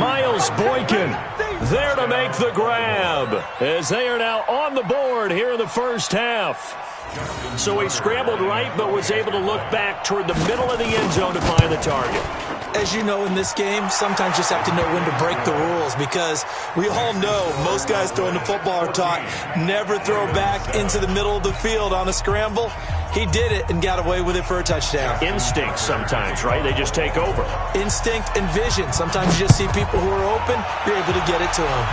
Miles Boykin there to make the grab as they are now on the board here in the first half. So he scrambled right but was able to look back toward the middle of the end zone to find the target. As you know, in this game, sometimes you just have to know when to break the rules because we all know most guys throwing the football are taught never throw back into the middle of the field on a scramble. He did it and got away with it for a touchdown. Instinct sometimes, right? They just take over. Instinct and vision. Sometimes you just see people who are open, you're able to get it to them.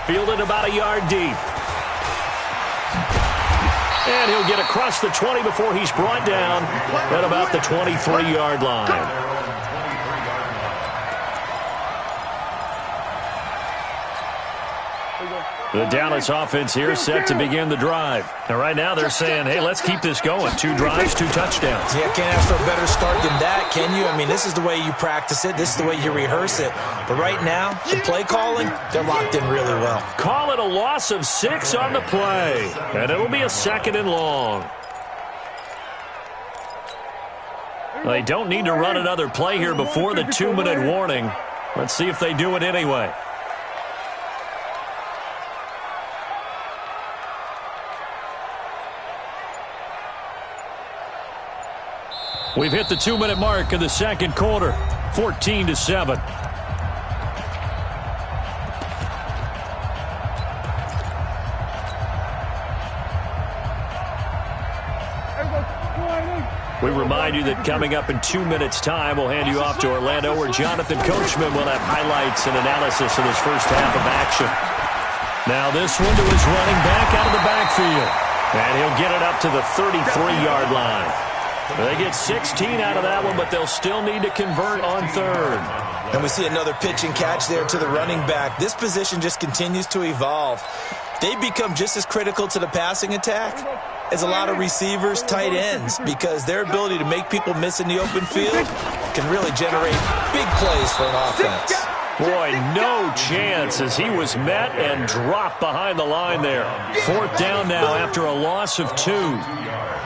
Fielded about a yard deep. And he'll get across the 20 before he's brought down at about the 23-yard line. The Dallas offense here set to begin the drive. And right now they're saying, hey, let's keep this going. 2 drives, 2 touchdowns. Yeah, can't ask for a better start than that, can you? I mean, this is the way you practice it. This is the way you rehearse it. But right now, the play calling, they're locked in really well. Call it a loss of 6 on the play. And it'll be a 2nd and long. They don't need to run another play here before the 2-minute warning. Let's see if they do it anyway. We've hit the 2-minute mark in the second quarter, 14-7. We remind you that coming up in 2 minutes' time, we'll hand you off to Orlando, where Jonathan Coachman will have highlights and analysis of this first half of action. Now this one to his running back out of the backfield. And he'll get it up to the 33-yard line. They get 16 out of that one, but they'll still need to convert on third. And we see another pitch and catch there to the running back. This position just continues to evolve. They become just as critical to the passing attack as a lot of receivers, tight ends, because their ability to make people miss in the open field can really generate big plays for an offense. Boy, no chance as he was met and dropped behind the line there. Fourth down now after a loss of 2.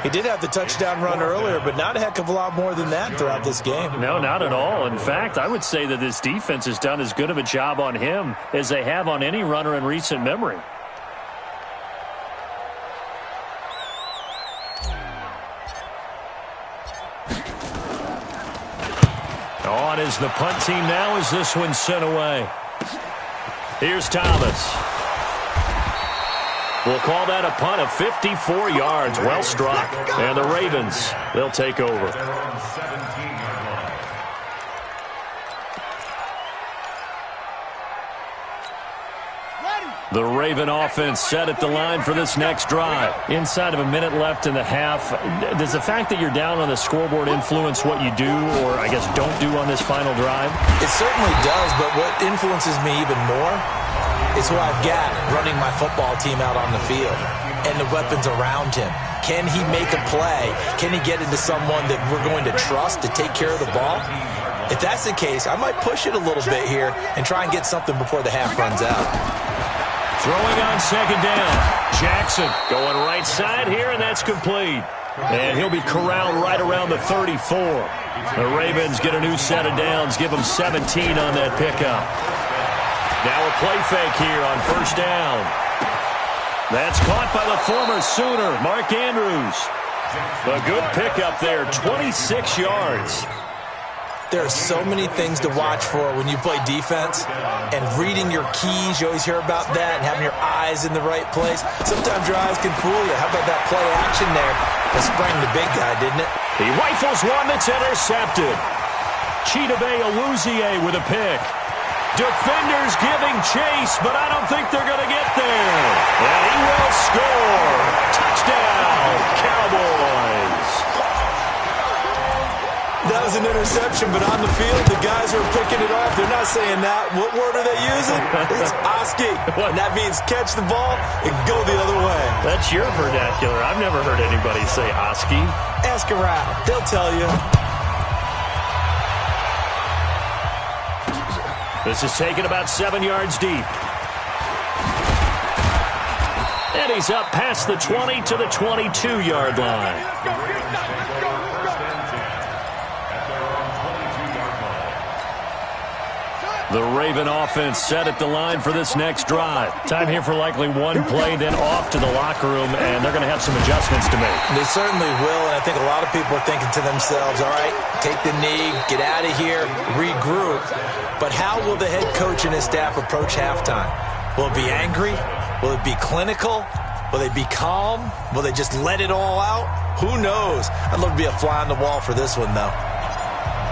He did have the touchdown run earlier, but not a heck of a lot more than that throughout this game. No, not at all. In fact, I would say that this defense has done as good of a job on him as they have on any runner in recent memory. On is the punt team now as this one's sent away. Here's Thomas. We'll call that a punt of 54 yards. Well struck. And the Ravens, they'll take over. The Raven offense set at the line for this next drive. Inside of a minute left in the half, does the fact that you're down on the scoreboard influence what you do, or I guess don't do on this final drive? It certainly does, but what influences me even more is who I've got running my football team out on the field and the weapons around him. Can he make a play? Can he get into someone that we're going to trust to take care of the ball? If that's the case, I might push it a little bit here and try and get something before the half runs out. Throwing on second down. Jackson going right side here, and that's complete. And he'll be corralled right around the 34. The Ravens get a new set of downs, give them 17 on that pickup. Now a play fake here on first down. That's caught by the former Sooner, Mark Andrews. A good pickup there, 26 yards. There are so many things to watch for when you play defense, and reading your keys, you always hear about that, and having your eyes in the right place. Sometimes your eyes can fool you. How about that play action there? That sprang the big guy, didn't it? He rifles one that's intercepted. Chidobe Awuzie with a pick. Defenders giving chase, but I don't think they're going to get there. And he will score. Touchdown, Cowboys. That was an interception, but on the field, the guys who are picking it off, they're not saying that. What word are they using? It's Oski. And that means catch the ball and go the other way. That's your vernacular. I've never heard anybody say Oski. Ask around. They'll tell you. This is taken about 7 yards deep. And he's up past the 20 to the 22-yard line. The Raven offense set at the line for this next drive. Time here for likely one play, then off to the locker room, and they're going to have some adjustments to make. They certainly will, and I think a lot of people are thinking to themselves, all right, take the knee, get out of here, regroup. But how will the head coach and his staff approach halftime? Will it be angry? Will it be clinical? Will they be calm? Will they just let it all out? Who knows? I'd love to be a fly on the wall for this one, though.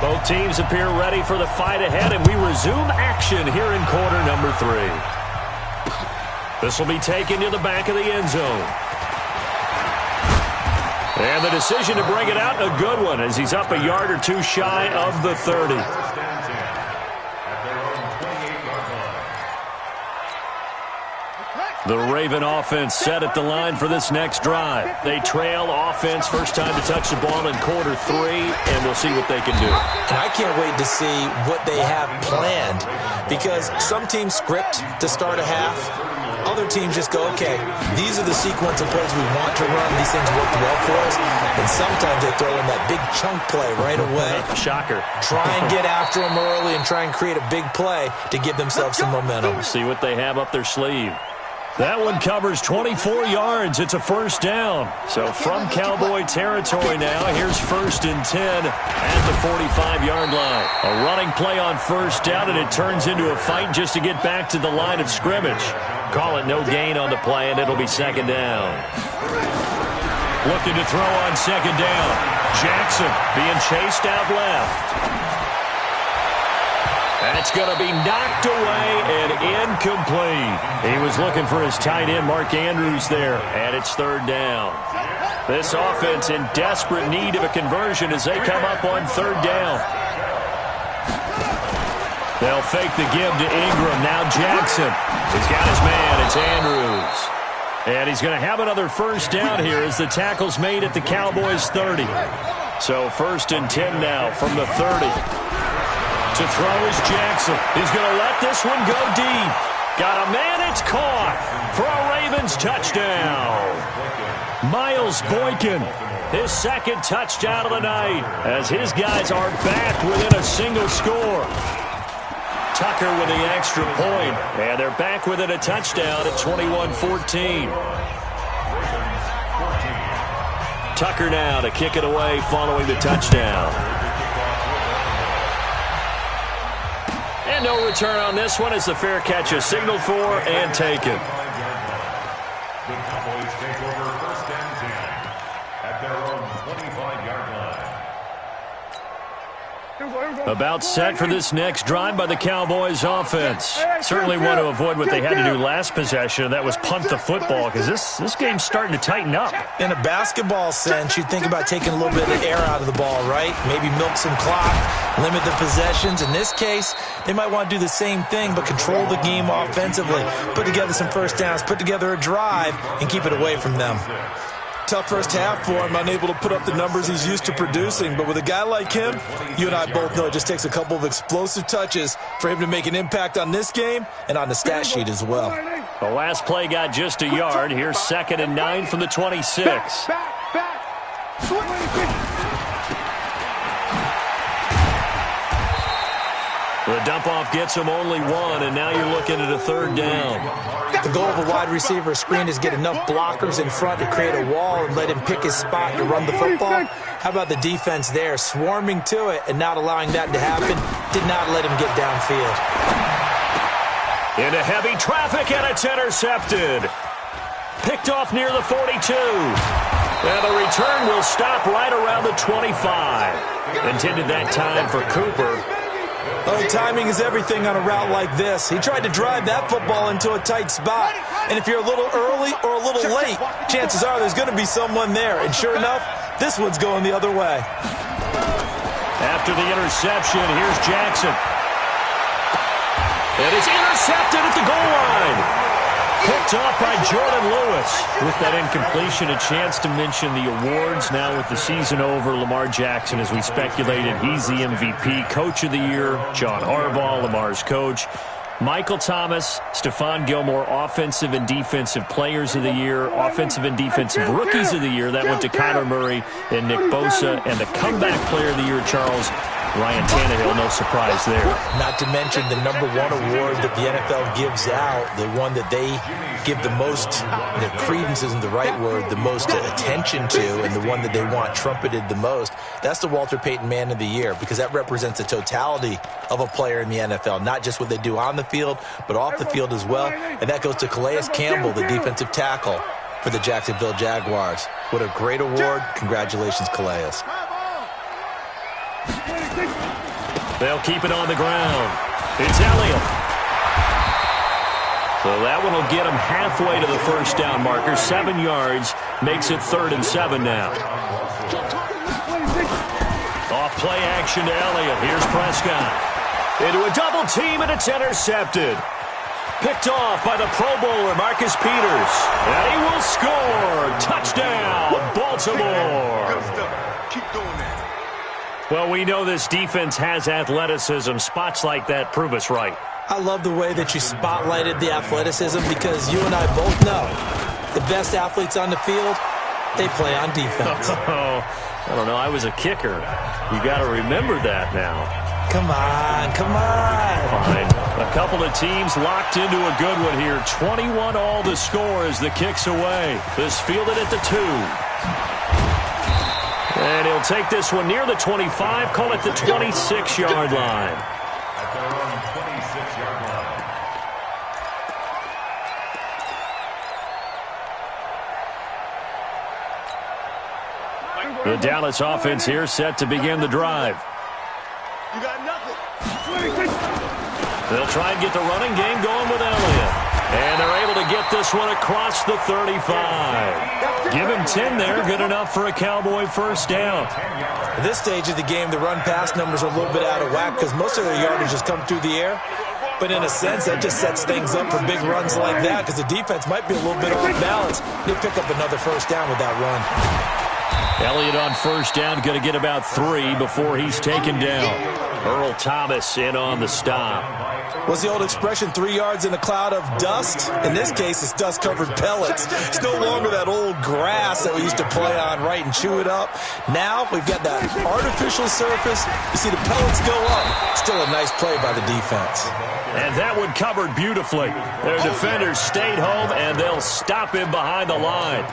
Both teams appear ready for the fight ahead, and we resume action here in quarter number 3. This will be taken to the back of the end zone. And the decision to bring it out, a good one, as he's up a yard or two shy of the 30. The Raven offense set at the line for this next drive. They trail offense, first time to touch the ball in quarter 3, and we'll see what they can do. And I can't wait to see what they have planned, because some teams script to start a half. Other teams just go, okay, these are the sequence of plays we want to run. These things worked well for us. And sometimes they throw in that big chunk play right away. Shocker. Try and get after them early and try and create a big play to give themselves some momentum. See what they have up their sleeve. That one covers 24 yards. It's a first down. So from Cowboy territory now, here's 1st and 10 at the 45-yard line. A running play on first down, and it turns into a fight just to get back to the line of scrimmage. Call it no gain on the play, and it'll be 2nd down. Looking to throw on 2nd down. Jackson being chased out left. That's going to be knocked away and incomplete. He was looking for his tight end, Mark Andrews, there, and it's 3rd down. This offense in desperate need of a conversion as they come up on 3rd down. They'll fake the give to Ingram. Now Jackson. He's got his man. It's Andrews. And he's going to have another first down here as the tackle's made at the Cowboys' 30. So 1st and 10 now from the 30. To throw is Jackson. He's going to let this one go deep. Got a man. It's caught for a Ravens touchdown. Miles Boykin, his 2nd touchdown of the night, as his guys are back within a single score. Tucker with the extra point, and they're back within a touchdown at 21-14. Tucker now to kick it away following the touchdown. And no return on this one as the fair catch is signaled for and taken. The Cowboys take over 1st and 10 at their own 25-yard line. About set for this next drive by the Cowboys offense. Certainly want to avoid what they had to do last possession, and that was punt the football, because this game's starting to tighten up. In a basketball sense, you think about taking a little bit of the air out of the ball, right? Maybe milk some clock, limit the possessions. In this case, they might want to do the same thing, but control the game offensively. Put together some first downs, put together a drive, and keep it away from them. Tough first half for him, unable to put up the numbers he's used to producing. But with a guy like him, you and I both know it just takes a couple of explosive touches for him to make an impact on this game and on the stat sheet as well. The last play got just a yard. Here's 2nd and 9 from the 26. The dump-off gets him only 1, and now you're looking at a 3rd down. The goal of a wide receiver screen is get enough blockers in front to create a wall and let him pick his spot to run the football. How about the defense there, swarming to it and not allowing that to happen? Did not let him get downfield. Into heavy traffic, and it's intercepted. Picked off near the 42. And the return will stop right around the 25. Intended that time for Cooper. Oh, timing is everything on a route like this. He tried to drive that football into a tight spot. And if you're a little early or a little late, chances are there's going to be someone there. And sure enough, this one's going the other way. After the interception, here's Jackson. And it's intercepted at the goal line. Picked off by Jordan Lewis. With that incompletion, a chance to mention the awards. Now with the season over, Lamar Jackson, as we speculated, he's the MVP, Coach of the Year. John Harbaugh, Lamar's coach. Michael Thomas, Stephon Gilmore, Offensive and Defensive Players of the Year, Offensive and Defensive Rookies of the Year. That went to Kyler Murray and Nick Bosa. And the Comeback Player of the Year, Charles, Ryan Tannehill, no surprise there. Not to mention the #1 award that the NFL gives out, the one that they give the most, credence isn't the right word, the most attention to, and the one that they want trumpeted the most. That's the Walter Payton Man of the Year, because that represents the totality of a player in the NFL, not just what they do on the field, but off the field as well. And that goes to Calais Campbell, the defensive tackle for the Jacksonville Jaguars. What a great award. Congratulations, Calais. They'll keep it on the ground. It's Elliott. So that one will get him halfway to the first down marker. 7 yards, makes it 3rd and 7 now. Off play action to Elliott. Here's Prescott. Into a double team, and it's intercepted. Picked off by the Pro Bowler, Marcus Peters. And he will score. Touchdown, Baltimore. Good stuff. Keep doing that. Well, we know this defense has athleticism. Spots like that prove us right. I love the way that you spotlighted the athleticism because you and I both know the best athletes on the field, they play on defense. Oh, I don't know. I was a kicker. You got to remember that now. Come on, come on. Fine. A couple of teams locked into a good one here. 21 all the score as the kick's away. This fielded at the 2. And he'll take this one near the 25, call it the 26-yard line. At their own 26-yard line. The Dallas offense here set to begin the drive. You got nothing. They'll try and get the running game going with Elliott. And they're able to get this one across the 35. Give him 10 there. Good enough for a Cowboy first down. At this stage of the game, the run-pass numbers are a little bit out of whack because most of their yardage just come through the air. But in a sense, that just sets things up for big runs like that because the defense might be a little bit off balance. They pick up another first down with that run. Elliott on first down, going to get about 3 before he's taken down. Earl Thomas in on the stop. What's the old expression, 3 yards in a cloud of dust? In this case, it's dust-covered pellets. It's no longer that old grass that we used to play on, right, and chew it up. Now we've got that artificial surface. You see the pellets go up. Still a nice play by the defense. And that one covered beautifully. Their defenders stayed home, and they'll stop him behind the line.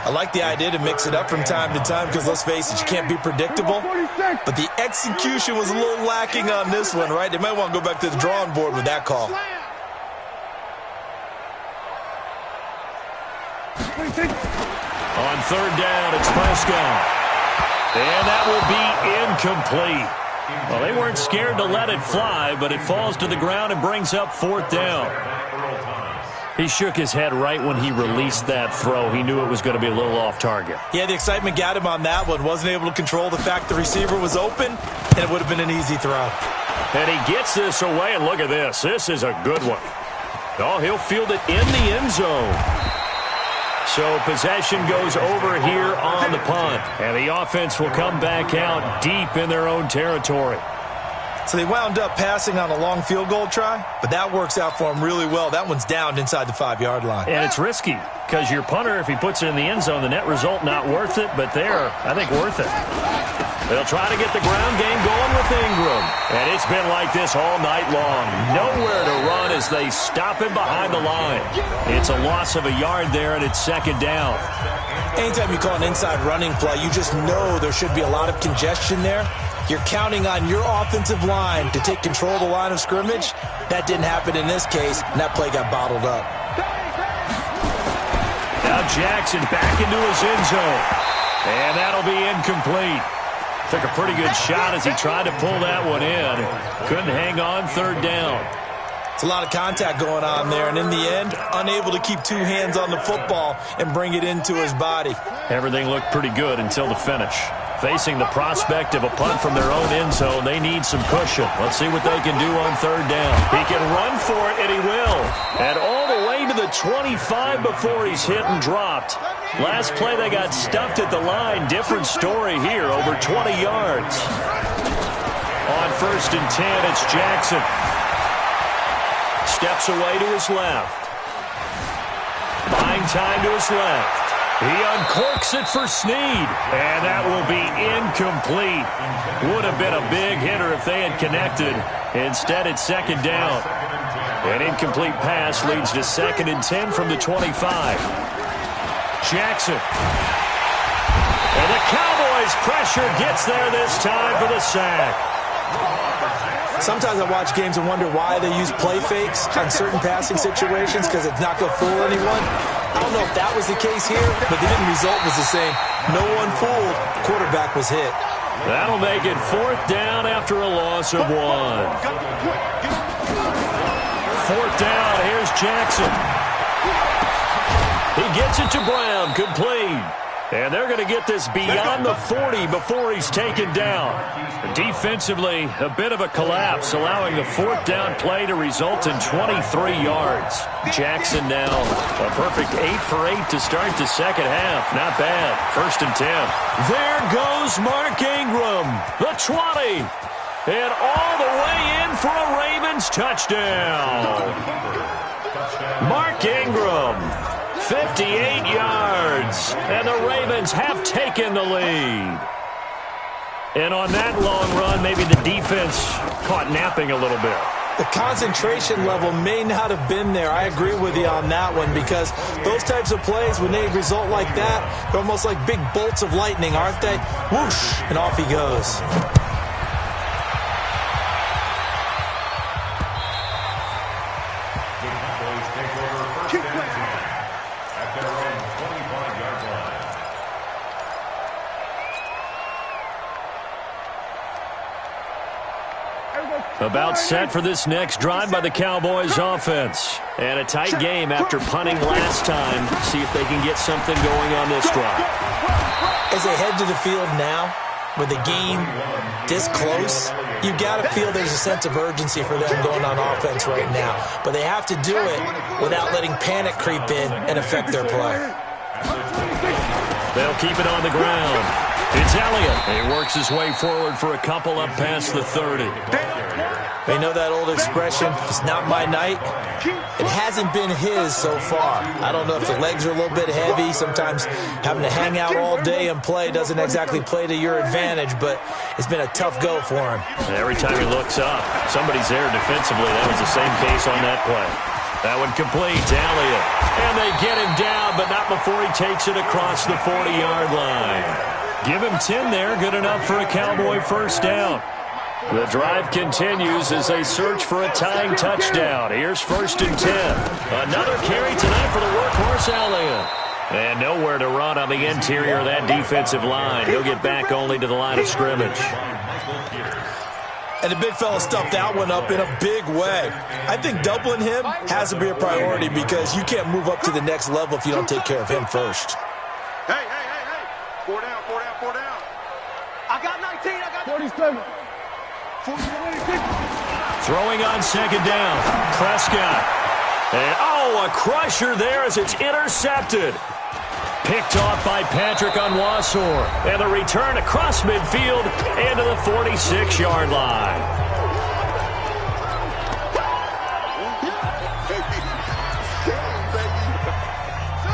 I like the idea to mix it up from time to time because, let's face it, you can't be predictable. But the execution was a little lacking on this one, right? They might want to go back to the drawing board with that call. On third down, it's Prescott. And that will be incomplete. Well, they weren't scared to let it fly, but it falls to the ground and brings up fourth down. He shook his head right when he released that throw. He knew it was going to be a little off target. Yeah, the excitement got him on that one. Wasn't able to control the fact the receiver was open, and it would have been an easy throw. And he gets this away, and look at this. This is a good one. Oh, he'll field it in the end zone. So possession goes over here on the punt. And the offense will come back out deep in their own territory. So they wound up passing on a long field goal try, but that works out for them really well. That one's down inside the 5-yard line. And it's risky because your punter, if he puts it in the end zone, the net result not worth it, but there, I think worth it. They'll try to get the ground game going with Ingram. And it's been like this all night long. Nowhere to run as they stop him behind the line. It's a loss of a yard there, and it's second down. Anytime you call an inside running play, you just know there should be a lot of congestion there. You're counting on your offensive line to take control of the line of scrimmage. That didn't happen in this case, and that play got bottled up. Now Jackson back into his end zone. And that'll be incomplete. Took a pretty good shot as he tried to pull that one in. Couldn't hang on third down. It's a lot of contact going on there, and in the end, unable to keep 2 hands on the football and bring it into his body. Everything looked pretty good until the finish. Facing the prospect of a punt from their own end zone, they need some cushion. Let's see what they can do on third down. He can run for it, and he will. And all the way to the 25 before he's hit and dropped. Last play, they got stuffed at the line. Different story here, over 20 yards. On first and 10, it's Jackson. Steps away to his left. Buying time to his left. He uncorks it for Snead, and that will be incomplete. Would have been a big hitter if they had connected. Instead, it's second down. An incomplete pass leads to second and 10 from the 25. Jackson. And the Cowboys' pressure gets there this time for the sack. Sometimes I watch games and wonder why they use play fakes on certain passing situations because it's not going to fool anyone. I don't know if that was the case here, but the end result was the same. No one fooled. Quarterback was hit. That'll make it fourth down after a loss of 1. Fourth down, here's Jackson. He gets it to Brown, complete. And they're going to get this beyond the 40 before he's taken down. Defensively, a bit of a collapse, allowing the 4th down play to result in 23 yards. Jackson now a perfect 8 for 8 to start the second half. Not bad. 1st and 10. There goes Mark Ingram, the 20. And all the way in for a Ravens touchdown. Mark Ingram, 58 yards, and the Ravens have taken the lead. And on that long run, maybe the defense caught napping a little bit. The concentration level may not have been there. I agree with you on that one, because those types of plays, when they result like that, they're almost like big bolts of lightning, aren't they? Whoosh, and off he goes. About set for this next drive by the Cowboys offense. And a tight game after punting last time. See if they can get something going on this drive. As they head to the field now, with the game this close, you've got to feel there's a sense of urgency for them going on offense right now. But they have to do it without letting panic creep in and affect their play. They'll keep it on the ground. It's Elliott. He works his way forward for a couple up past the 30. They know that old expression, it's not my night. It hasn't been his so far. I don't know if the legs are a little bit heavy. Sometimes having to hang out all day and play doesn't exactly play to your advantage, but it's been a tough go for him. And every time he looks up, somebody's there defensively. That was the same case on that play. That one complete to Elliott. And they get him down, but not before he takes it across the 40-yard line. Give him 10 there, good enough for a Cowboy 1st down. The drive continues as they search for a tying touchdown. Here's 1st and 10. Another carry tonight for the workhorse Elliott. And nowhere to run on the interior of that defensive line. He'll get back only to the line of scrimmage. And the big fella stuffed that one up in a big way. I think doubling him has to be a priority, because you can't move up to the next level if you don't take care of him first. Hey. 4 down. I got 19. I got 47. 46. Throwing on 2nd down. Prescott. And, a crusher there as it's intercepted. Picked off by Patrick Onwuasor. And the return across midfield into the 46-yard line.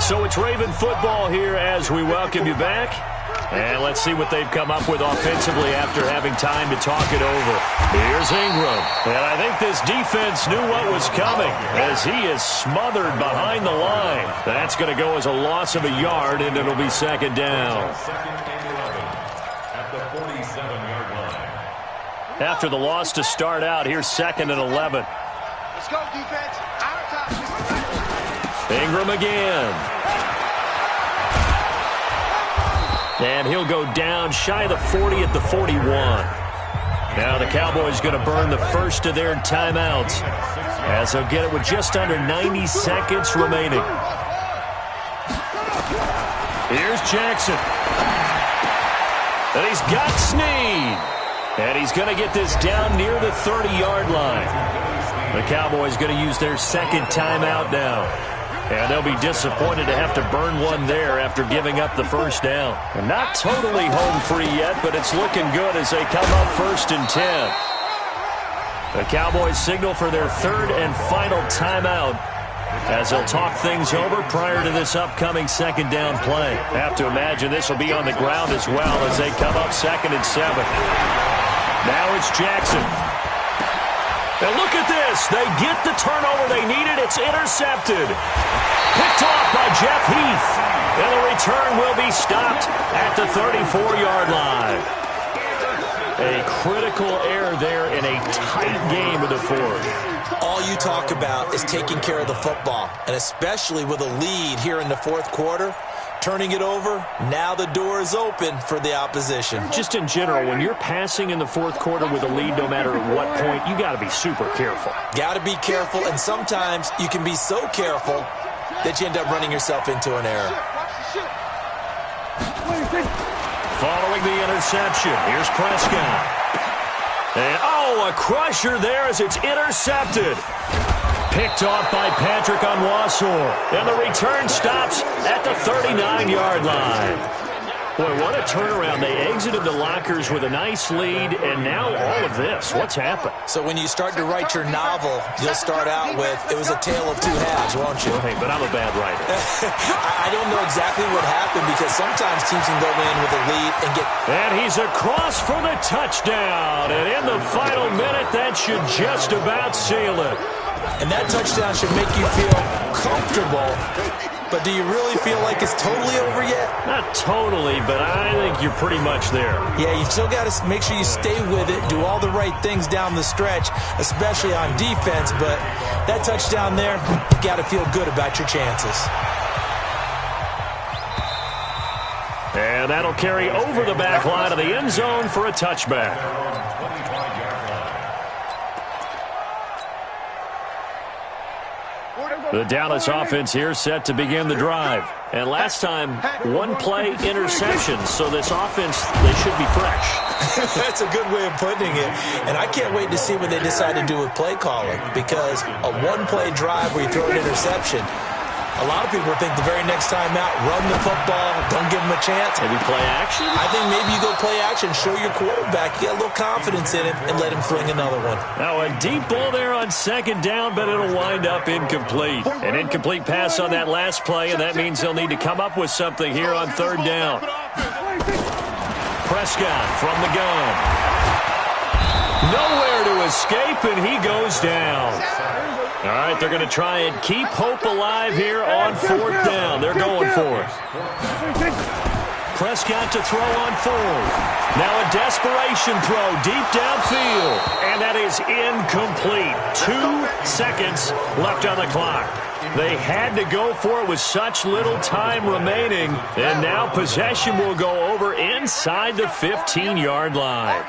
So it's Raven football here as we welcome you back. And let's see what they've come up with offensively after having time to talk it over. Here's Ingram. And I think this defense knew what was coming as he is smothered behind the line. That's going to go as a loss of a yard, and it'll be 2nd down. At the 47-yard line. After the loss to start out, here's 2nd and 11. Let's go, defense. Our time. Ingram again. And he'll go down shy of the 40 at the 41. Now the Cowboys going to burn the first of their timeouts as they'll get it with just under 90 seconds remaining. Here's Jackson. And he's got Snead. And he's going to get this down near the 30-yard line. The Cowboys going to use their 2nd timeout now. And they'll be disappointed to have to burn one there after giving up the 1st down. And not totally home free yet, but it's looking good as they come up 1st and 10. The Cowboys signal for their 3rd and final timeout as they'll talk things over prior to this upcoming 2nd down play. Have to imagine this will be on the ground as well as they come up 2nd and 7. Now it's Jackson. And look at this. They get the turnover they needed. It's intercepted. Picked off by Jeff Heath. And the return will be stopped at the 34-yard line. A critical error there in a tight game of the 4th. All you talk about is taking care of the football, and especially with a lead here in the 4th quarter. Turning it over, now the door is open for the opposition. Just in general, when you're passing in the 4th quarter with a lead, no matter at what point, you got to be super careful. Got to be careful, and sometimes you can be so careful that you end up running yourself into an error. Following the interception, here's Prescott. And, a crusher there as it's intercepted. Picked off by Patrick Onwuasor. And the return stops at the 39-yard line. Boy, what a turnaround. They exited the lockers with a nice lead, and now all of this. What's happened? So when you start to write your novel, you'll start out with, it was a tale of two halves, won't you? Hey, but I'm a bad writer. I don't know exactly what happened because sometimes teams can go in with a lead and get... And he's across for the touchdown. And in the final minute, that should just about seal it. And that touchdown should make you feel comfortable. But do you really feel like it's totally over yet? Not totally, but I think you're pretty much there. Yeah, you still got to make sure you stay with it, do all the right things down the stretch, especially on defense. But that touchdown there, you got to feel good about your chances. And that'll carry over the back line of the end zone for a touchback. The Dallas offense here set to begin the drive. And last time, one-play interceptions. So this offense, they should be fresh. That's a good way of putting it. And I can't wait to see what they decide to do with play calling. Because a one-play drive where you throw an interception, a lot of people think the very next time out, run the football, don't give them a chance. Maybe play action? I think maybe you go play action, show your quarterback, get a little confidence in him, and let him fling another one. Now a deep ball there on second down, but it'll wind up incomplete. An incomplete pass on that last play, and that means they'll need to come up with something here on third down. Prescott from the gun. Nowhere to escape, and he goes down. All right, they're going to try and keep hope alive here on fourth down. They're going for it. Prescott to throw on fourth. Now a desperation throw deep downfield. And that is incomplete. 2 seconds left on the clock. They had to go for it with such little time remaining. And now possession will go over inside the 15-yard line.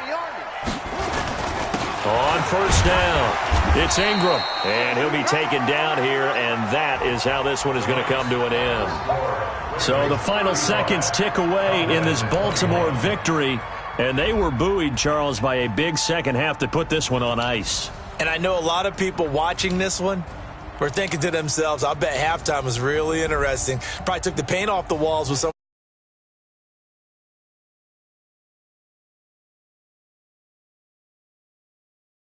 On first down, it's Ingram, and he'll be taken down here, and that is how this one is going to come to an end. So the final seconds tick away in this Baltimore victory, and they were buoyed, Charles, by a big second half to put this one on ice. And I know a lot of people watching this one were thinking to themselves, I bet halftime was really interesting. Probably took the paint off the walls with some